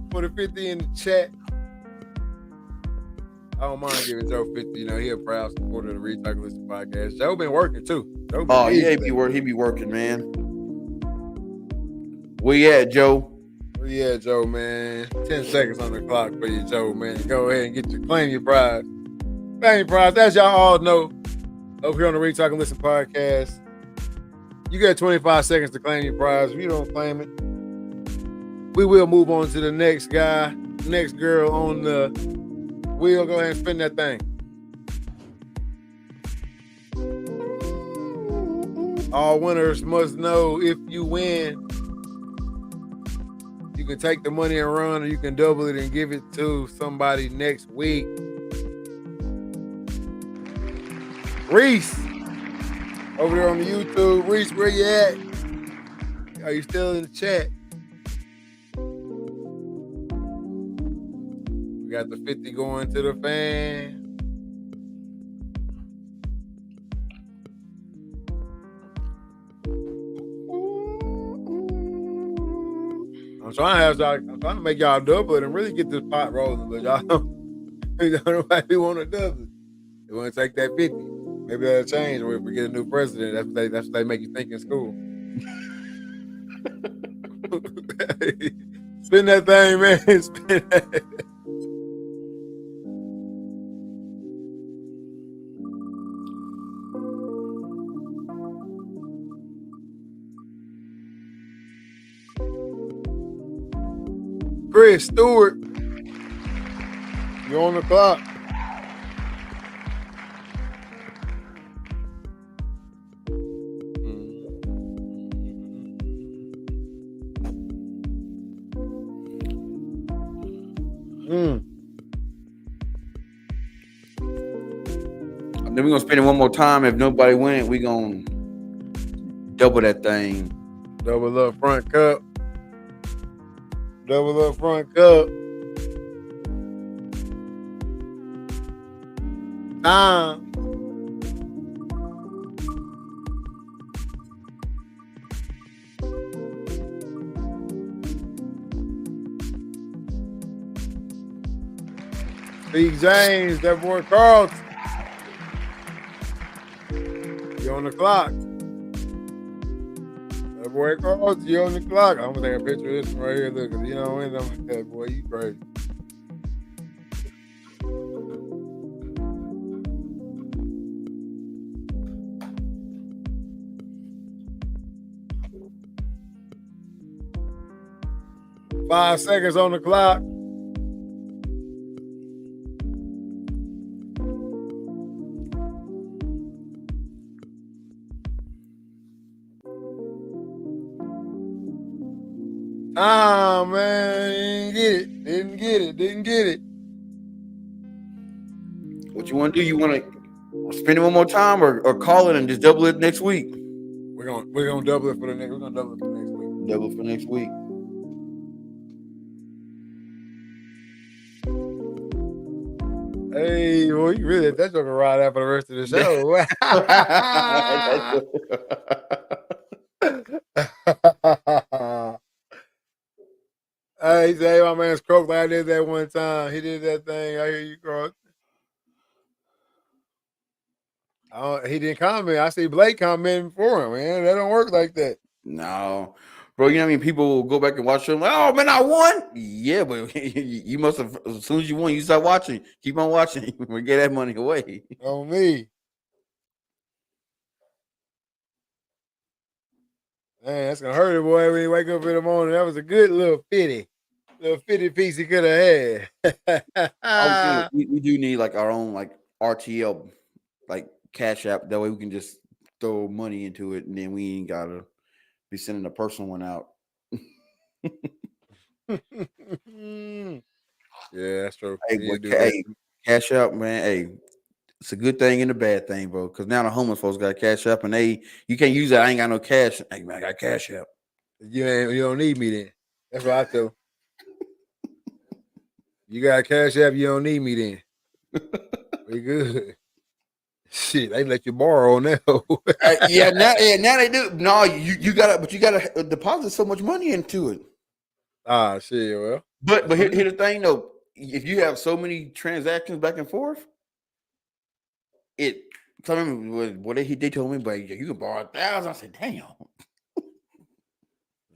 Put a 50 in the chat. I don't mind giving Joe 50. You know, he a proud supporter of the Recycle Listen podcast. Joe been working too. Oh yeah, he be working, man. Where you at, Joe? Where you at, Joe, man? 10 seconds on the clock for you, Joe, man. Go ahead and claim your prize. Claim your prize. As y'all all know, over here on the Recycle Listen podcast, you got 25 seconds to claim your prize. If you don't claim it, we will move on to the next guy, next girl on the wheel. Go ahead and spin that thing. All winners must know if you win, you can take the money and run, or you can double it and give it to somebody next week. Reese, over there on the YouTube. Reese, where you at? Are you still in the chat? We got the 50 going to the fan. I'm trying to make y'all double it and really get this pot rolling, but y'all nobody want to double it. They want to take that 50. Maybe that'll change when we get a new president. That's what they make you think in school. Spin that thing, man. Spin that. Chris Stewart, you're on the clock. And then we're gonna spin it one more time. If nobody wins, we gonna double that thing. Double up front cup. Double up front cup. Time. Big James, that boy Carlton. You on the clock. That boy Carlton, you on the clock. I'm gonna take a picture of this one right here. Look, you know, I'm like that boy, you crazy. Five seconds on the clock. Ah, man, didn't get it. What you want to do? You want to spin it one more time, or call it and just double it next week? We're gonna double it for the next. We're gonna double it for next week. Double for next week. Hey, boy, you really that's gonna ride out for the rest of the show. Hey, say my man's croaked like I did that one time. He did that thing. I hear you, croak. He didn't comment. I see Blake commenting for him, man. That don't work like that. No, Bro, you know what I mean? People will go back and watch them like, oh man, I won. Yeah, but you must have as soon as you won, you start watching. Keep on watching. We get that money away. On me. Man, that's gonna hurt it, boy, when you wake up in the morning. That was a good little 50 piece he could have had. I was saying we do need like our own like RTL like cash app. That way we can just throw money into it and then we ain't gotta be sending a personal one out. Yeah, that's true. Hey, You boy, do that. hey, cash out, man. Hey, it's a good thing and a bad thing, bro. Because now the homeless folks got cash up, and you can't use that. I ain't got no cash. Hey, man, I got cash up. You don't need me then. That's what I tell. You got a cash app, you don't need me then. We good. Shit, they let you borrow on that. Now they do. No, you gotta deposit so much money into it. Ah, shit. Well, But here's the thing though. If you have so many transactions back and forth, it. I remember what they told me, but you can borrow 1,000. I said, damn.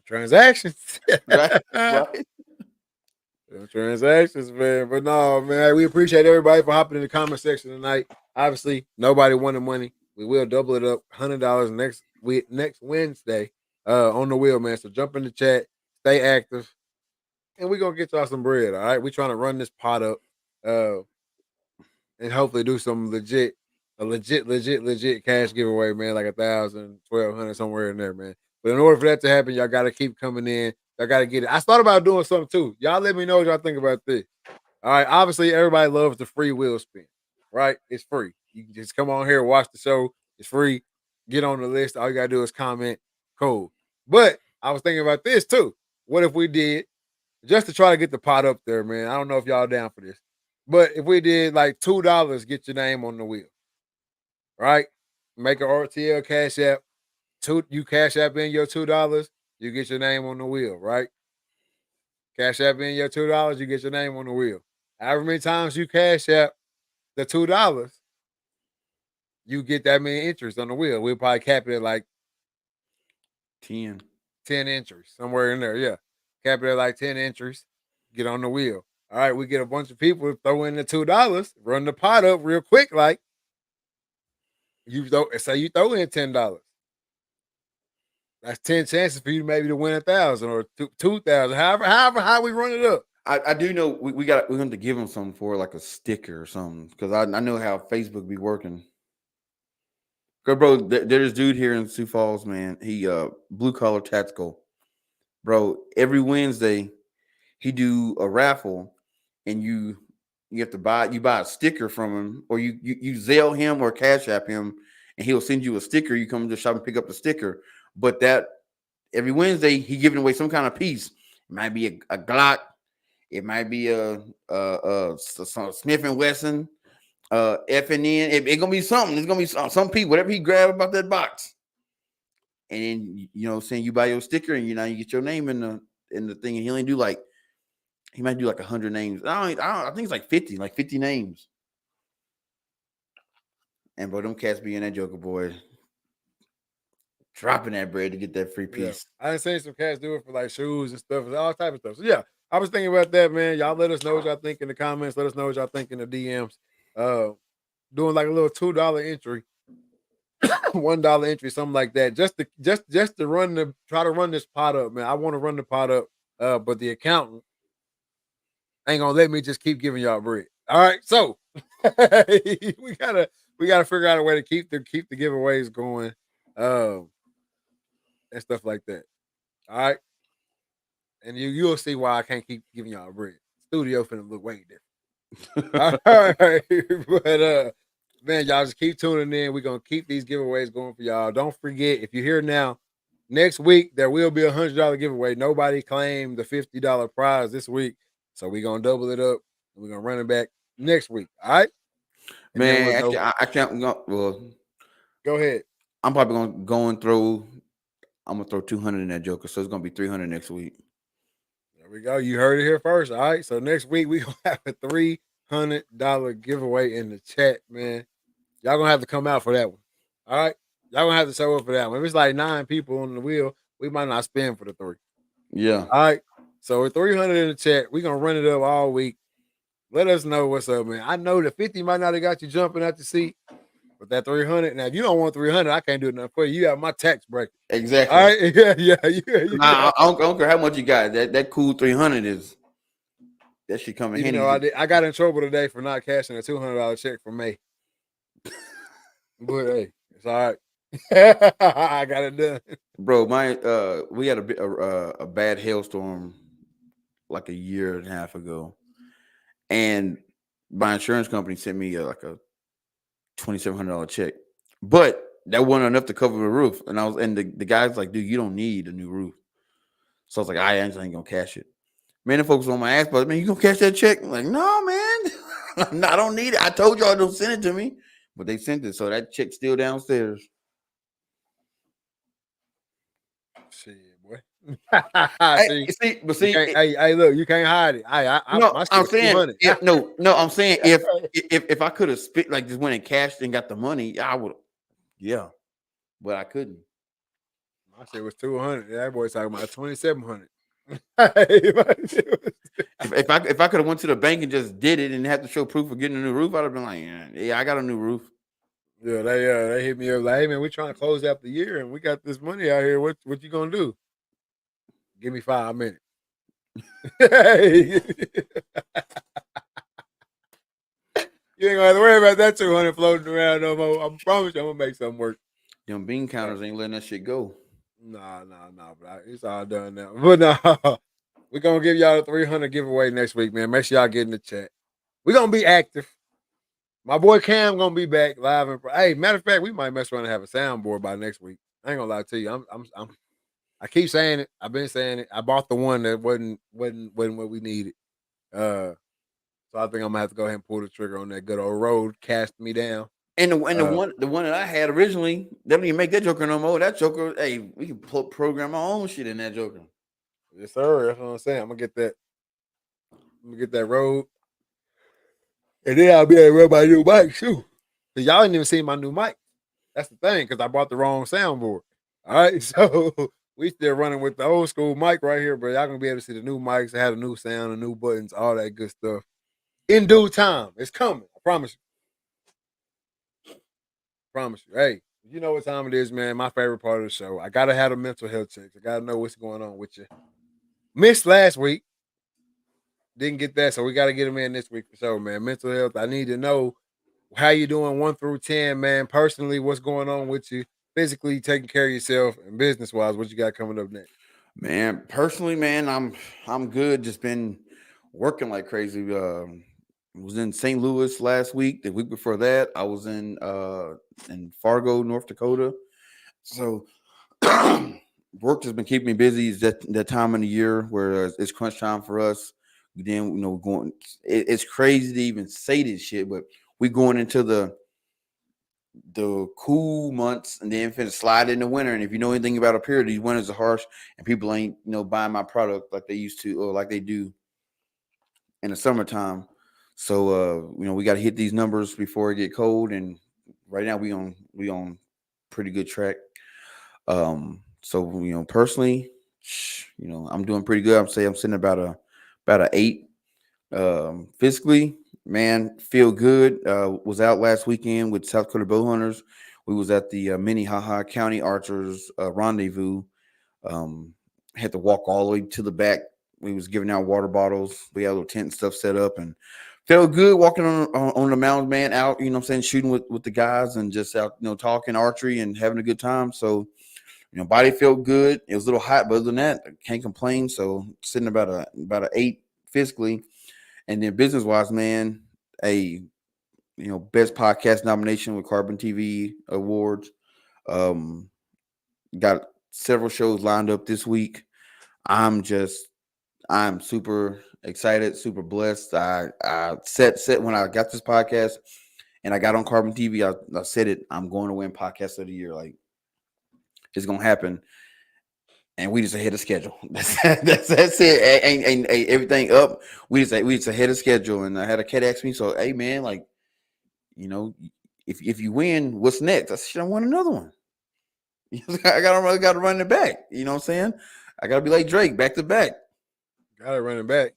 transactions. Right. Right. Transactions, man. But no, man, we appreciate everybody for hopping in the comment section tonight. Obviously, nobody won the money. We will double it up, $100 next Wednesday on the wheel, man. So jump in the chat, stay active, and we're gonna get y'all some bread. All right, we're trying to run this pot up, and hopefully do some legit cash giveaway, man, like 1,000, 1,200, somewhere in there, man. But in order for that to happen, y'all got to keep coming in. Y'all got to get it. I thought about doing something too. Y'all let me know what y'all think about this. All right. Obviously, everybody loves the free wheel spin, right? It's free. You can just come on here, watch the show. It's free. Get on the list. All you got to do is comment. Cool. But I was thinking about this too. What if we did, just to try to get the pot up there, man? I don't know if y'all down for this. But if we did like $2, get your name on the wheel, right? Make an RTL cash app. You cash app in your $2, you get your name on the wheel, right? Cash app in your $2, you get your name on the wheel. However many times you cash app the $2, you get that many entries on the wheel. We'll probably cap it at like 10 entries, somewhere in there. Yeah. Cap it at like 10 entries, get on the wheel. All right, we get a bunch of people to throw in the $2, run the pot up real quick, like you throw in $10. That's 10 chances for you maybe to win 1,000 or 2,000. How we run it up. I do know we're going to give them something for like a sticker or something because I know how Facebook be working. Cause bro, there's this dude here in Sioux Falls, man. He blue collar tactical, bro. Every Wednesday he do a raffle, and you have to buy a sticker from him, or you Zelle him or Cash App him, and he'll send you a sticker. You come to the shop and pick up the sticker. But that every Wednesday he giving away some kind of piece. It might be a Glock. It might be a Smith and Wesson, F and N. It's gonna be something. It's gonna be some people. Whatever he grab about that box, and then saying you buy your sticker, and you get your name in the thing, and he only do like he might do like 100 names. I think it's like 50 names. And bro, them cats be in that Joker, boy, dropping that bread to get that free piece. Yeah. I done seen some cats do it for like shoes and stuff, all type of stuff. So yeah, I was thinking about that, man. Y'all let us know what y'all think in the comments. Let us know what y'all think in the DMs. Doing like a little $2 entry, $1 entry, something like that. Just to try to run this pot up, man. I want to run the pot up, but the accountant ain't gonna let me just keep giving y'all bread. All right, so we gotta figure out a way to keep the giveaways going, and stuff like that. All right. And you'll see why I can't keep giving y'all bread. Studio finna look way different. All right. But man, y'all just keep tuning in. We're gonna keep these giveaways going for y'all. Don't forget, if you're here now, next week there will be $100 giveaway. Nobody claimed the $50 prize this week. So we're gonna double it up and we're gonna run it back next week. All right. And man, actually, I can't well go ahead. I'm probably gonna go and throw. I'm gonna throw 200 in that Joker, so it's gonna be 300 next week. There we go. You heard it here first. All right. So next week we gonna have a $300 giveaway in the chat, man. Y'all gonna have to come out for that one. All right. Y'all gonna have to show up for that one. If it's like 9 people on the wheel, we might not spend for the 3. Yeah. All right. So with 300 in the chat, we're gonna run it up all week. Let us know what's up, man. I know the 50 might not have got you jumping out the seat, but that 300. Now, if you don't want 300, I can't do nothing for you. You have my tax bracket. Exactly. All right. Yeah. Nah, I don't care how much you got. That cool 300 is that should come in Even handy. though I got in trouble today for not cashing a $200 check from May. But hey, it's all right. I got it done. Bro, we had a bad hailstorm like a year and a half ago, and my insurance company sent me like a $2,700 check, but that wasn't enough to cover the roof. And the guy's like, dude, you don't need a new roof. So I was like, I ain't gonna cash it. Man, the folks on my ass, but man, you gonna cash that check? I'm like, no, man, no, I don't need it. I told y'all don't send it to me, but they sent it, so that check's still downstairs. Shit, boy. See, Look, you can't hide it. I'm saying, I'm saying if I could have spit like just went and cashed and got the money, I would, yeah, but I couldn't. My shit was 200. That boy's talking about 2,700. If I could have went to the bank and just did it and had to show proof of getting a new roof, I'd have been like, yeah, I got a new roof. Yeah, they hit me up like, hey man, we trying to close out the year and we got this money out here. What you gonna do? Give me 5 minutes. You ain't gonna have to worry about that 200 floating around no more. I promise you, I'm gonna make something work. Them bean counters ain't letting that shit go. Nah, but it's all done now. But no, we're gonna give y'all a 300 giveaway next week, man. Make sure y'all get in the chat. We're gonna be active. My boy Cam gonna be back live and hey, matter of fact, we might mess around and have a soundboard by next week. I ain't gonna lie to you. I keep saying it. I've been saying it. I bought the one that wasn't what we needed. So I think I'm gonna have to go ahead and pull the trigger on that good old road. Cast me down. And the one that I had originally, they don't even make that joker no more. That joker, hey, we can program our own shit in that joker. Yes, sir. That's what I'm saying. I'm gonna get that. I'm gonna get that road, and then I'll be able to run my new mic too. Cause y'all didn't even see my new mic. That's the thing, because I bought the wrong soundboard. All right, so we still running with the old school mic right here, but y'all gonna be able to see the new mics. I had a new sound, the new buttons, all that good stuff. In due time, it's coming. I promise you. Promise you. Hey, you know what time it is, man. My favorite part of the show. I gotta have a mental health check. I gotta know what's going on with you. Missed last week. Didn't get that, so we gotta get them in this week for sure, man. Mental health. I need to know how you doing 1 through 10, man. Personally, what's going on with you? Physically, taking care of yourself, and business wise, what you got coming up next? Man, personally, man, I'm good. Just been working like crazy. Was in St. Louis last week. The week before that, I was in Fargo, North Dakota. So work has been keeping me busy. It's that time of the year where it's crunch time for us. Then going. It's crazy to even say this shit, but we going into the cool months and then finna slide in the winter. And if you know anything about up here, these winters are harsh and people ain't buying my product like they used to or like they do in the summertime. So we got to hit these numbers before it get cold. And right now we on pretty good track. So personally, I'm doing pretty good. I'm sitting about a 8. Physically, man, feel good. Was out last weekend with South Dakota bow hunters. We was at the Minnehaha County Archers Rendezvous. Had to walk all the way to the back. We was giving out water bottles. We had a little tent and stuff set up, and felt good walking on the mountain, man. Out, shooting with the guys and just out, talking archery and having a good time. So, body felt good. It was a little hot, but other than that, I can't complain. So, sitting about a 8 physically. And then business wise, man, best podcast nomination with Carbon TV Awards. Got several shows lined up this week. I'm super excited, super blessed. I said when I got this podcast and I got on Carbon TV, I said it. I'm going to win podcast of the year. Like it's gonna happen. And we just ahead of schedule. That's it. Ain't everything up. We just ahead of schedule. And I had a cat ask me, so hey man, like, if you win, what's next? I said, I want another one. I gotta run it back. You know what I'm saying? I gotta be like Drake, back to back. Got it running back.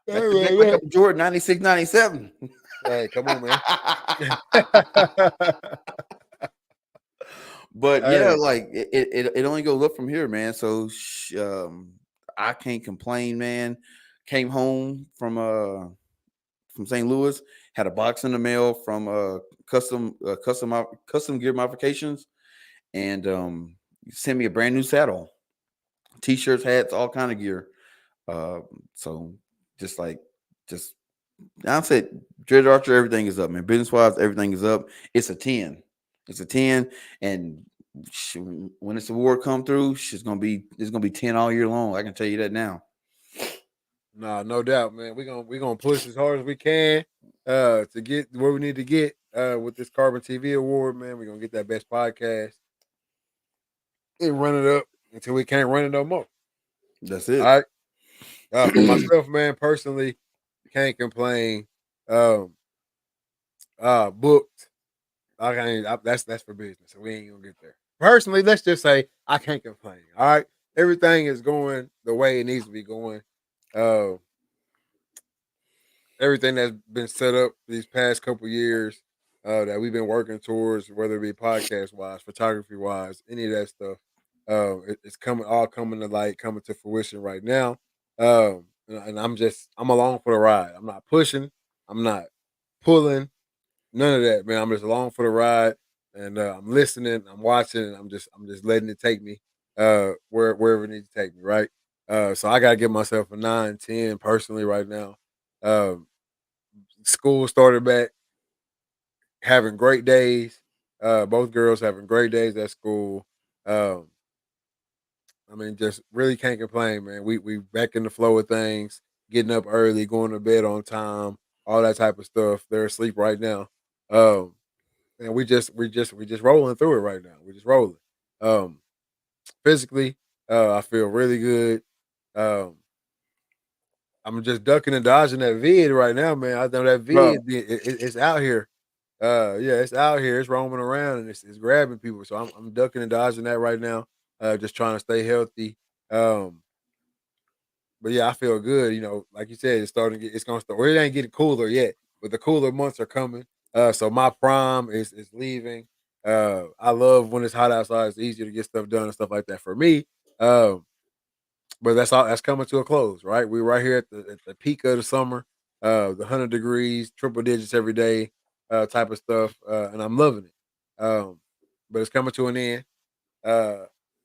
Back to back like I'm Jordan 96, 97. Hey, come on, man. But yeah, Hey, like it only goes up from here, man. So I can't complain, man. Came home from St. Louis, had a box in the mail from custom gear modifications, and sent me a brand new saddle, t-shirts, hats, all kind of gear. So just like just I said, Dread Archer, everything is up, man. Business wise, everything is up. It's a 10. It's a 10, and when this award come through, it's gonna be 10 all year long. I can tell you that now. nah, no doubt, man. We gonna push as hard as we can to get where we need to get with this Carbon TV award, man. We're gonna get that best podcast and run it up until we can't run it no more. That's All it. right. For myself, man, personally, can't complain. Um, booked. That's for business, so we ain't gonna get there. Personally, let's just say I can't complain. All right, everything is going the way it needs to be going. Uh, Everything that's been set up these past couple years that we've been working towards, whether it be podcast wise, photography wise, any of that stuff, it's coming to light, coming to fruition right now. And I'm along for the ride. I'm not pushing. I'm not pulling. None of that, man. I'm just along for the ride, and I'm listening. I'm watching. And I'm just letting it take me wherever it needs to take me. Right. So I gotta give myself a 9, 10 personally right now. Um, School started back, having great days. Both girls having great days at school. Um, I mean, just really can't complain, man. We back in the flow of things, getting up early, going to bed on time, all that type of stuff. They're asleep right now. Um, and we just rolling through it right now. We're just rolling. Um, Physically, I feel really good. Um, I'm just ducking and dodging that vid right now, man. I know that Bro, it's out here. Yeah, it's out here. It's roaming around and it's grabbing people. So I'm ducking and dodging that right now. Just trying to stay healthy. Um, but yeah, I feel good. You know, like you said, it's gonna start. Well, it ain't getting cooler yet, but the cooler months are coming. So my prime is leaving. I love when it's hot outside. It's easier to get stuff done and stuff like that for me. Um, but that's coming to a close, right? We're right here at the peak of the summer, the 100 degrees, triple digits every day, type of stuff, and I'm loving it. But it's coming to an end, uh,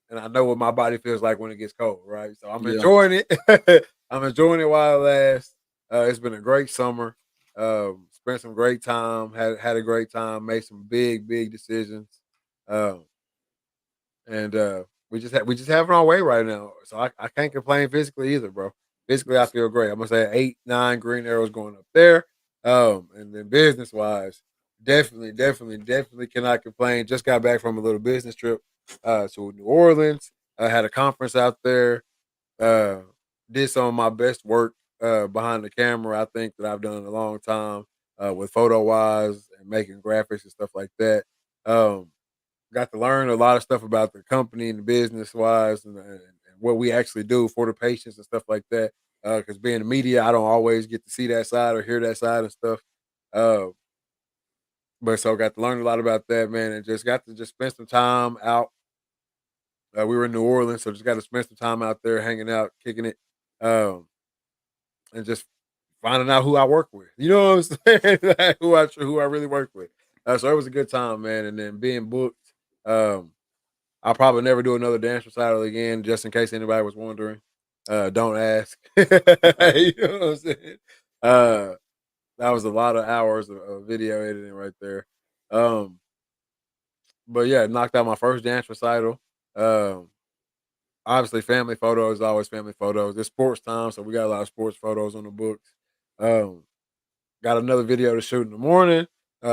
and I know what my body feels like when it gets cold, right? So I'm yeah. enjoying it. I'm enjoying it while it lasts. It's been a great summer. Spent some great time. Had a great time. Made some big decisions. Um, and we just having our way right now. So I can't complain physically either, bro. Physically, I feel great. I'm gonna say 8, 9 green arrows going up there. And then business wise, definitely cannot complain. Just got back from a little business trip to New Orleans. I had a conference out there. Uh, did some of my best work behind the camera. I think that I've done in a long time with photo wise and making graphics and stuff like that. Um, Got to learn a lot of stuff about the company and the business wise and what we actually do for the patients and stuff like that. Because being in media, I don't always get to see that side or hear that side and stuff. Uh, but so got to learn a lot about that, man, and just got to just spend some time out. We were in New Orleans, so just got to spend some time out there, hanging out, kicking it, um, and just finding out who I work with. You know what I'm saying? Like, who I really work with. So it was a good time, man. And then being booked. Um, I'll probably never do another dance recital again, just in case anybody was wondering. Don't ask. You know what I'm saying? Uh, that was a lot of hours of video editing right there. Um, but yeah, knocked out my first dance recital. Um, Obviously, family photos, always family photos. It's sports time, so we got a lot of sports photos on the books. Um, Got another video to shoot in the morning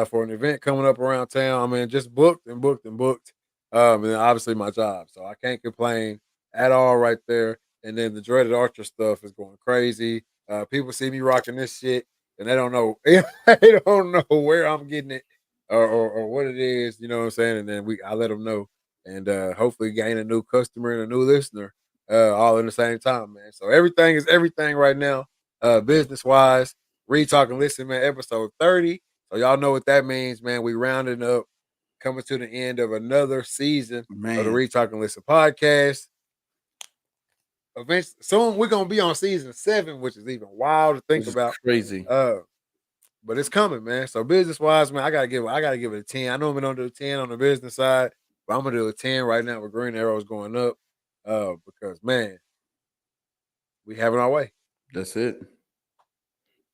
for an event coming up around town. I mean, just booked and booked and booked. And then obviously my job. So I can't complain at all right there. And then the dreaded Archer stuff is going crazy. People see me rocking this shit and they don't know they don't know where I'm getting it or what it is, you know what I'm saying? And then I let them know, and hopefully gain a new customer and a new listener, all in the same time, man. So everything is everything right now, business wise. Read, talk, and listen, man. Episode 30. So y'all know what that means, man. We rounding up, coming to the end of another season of the Man, Read, Talk, and Listen podcast. Eventually, soon we're gonna be on season 7, which is even wild to think this is about. crazy. But it's coming, man. So business wise, man, I gotta give it a 10. I know I'm gonna do a 10 on the business side, but I'm gonna do a 10 right now with green arrows going up. Because man, we having our way. That's it.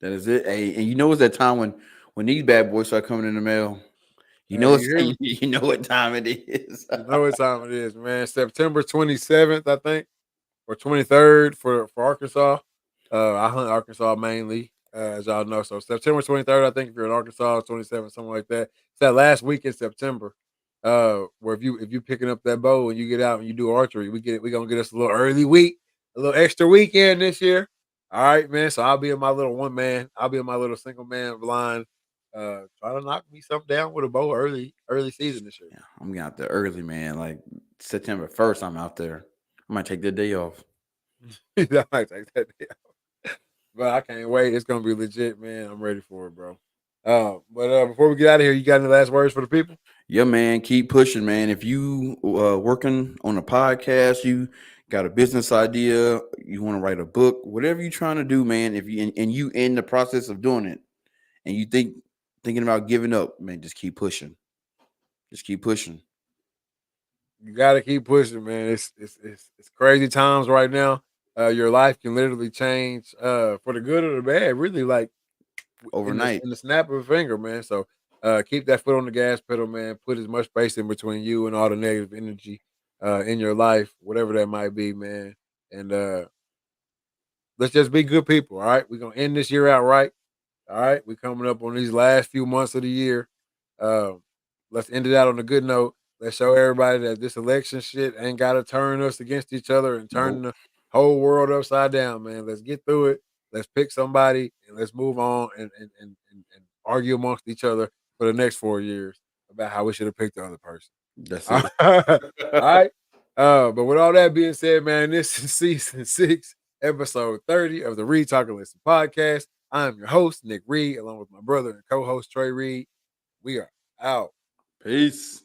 That is it. Hey, and you know it's that time when these bad boys start coming in the mail. You know You it's hear me? you know what time it is. You know what time it is, man. September 27th, I think, or 23rd for Arkansas. I hunt Arkansas mainly, as y'all know. So September 23rd, I think if you're in Arkansas, 27th, something like that. It's that last week in September. Where if you picking up that bow and you get out and you do archery, we gonna get us a little early week, a little extra weekend this year. All right, man. So I'll be in my little one man. I'll be in my little single man blind. Try to knock me something down with a bow early season this year. Yeah, I'm getting out there early, man. Like September 1st, I'm out there. I might take the day off. I might take that deal. But I can't wait. It's gonna be legit, man. I'm ready for it, bro. But before we get out of here, you got any last words for the people? Yeah, man. Keep pushing, man. If you working on a podcast, you got a business idea, you want to write a book, whatever you're trying to do, man. If you and you in the process of doing it, and you thinking about giving up, man, just keep pushing. Just keep pushing. You gotta keep pushing, man. It's crazy times right now. Your life can literally change for the good or the bad, really, like Overnight. in the snap of a finger, man. So keep that foot on the gas pedal, man. Put as much space in between you and all the negative energy in your life, whatever that might be, man. And let's just be good people. All right. We're gonna end this year out right. All right. We're coming up on these last few months of the year. Um, let's end it out on a good note. Let's show everybody that this election shit ain't gotta turn us against each other and turn Nope. the whole world upside down, man. Let's get through it. Let's pick somebody and let's move on and argue amongst each other for the next 4 years about how we should have picked the other person. That's All it. right. But with all that being said, man, this is season 6, episode 30 of the Read Talk and Listen podcast. I'm your host, Nick Reed, along with my brother and co-host Trey Reed. We are out. Peace.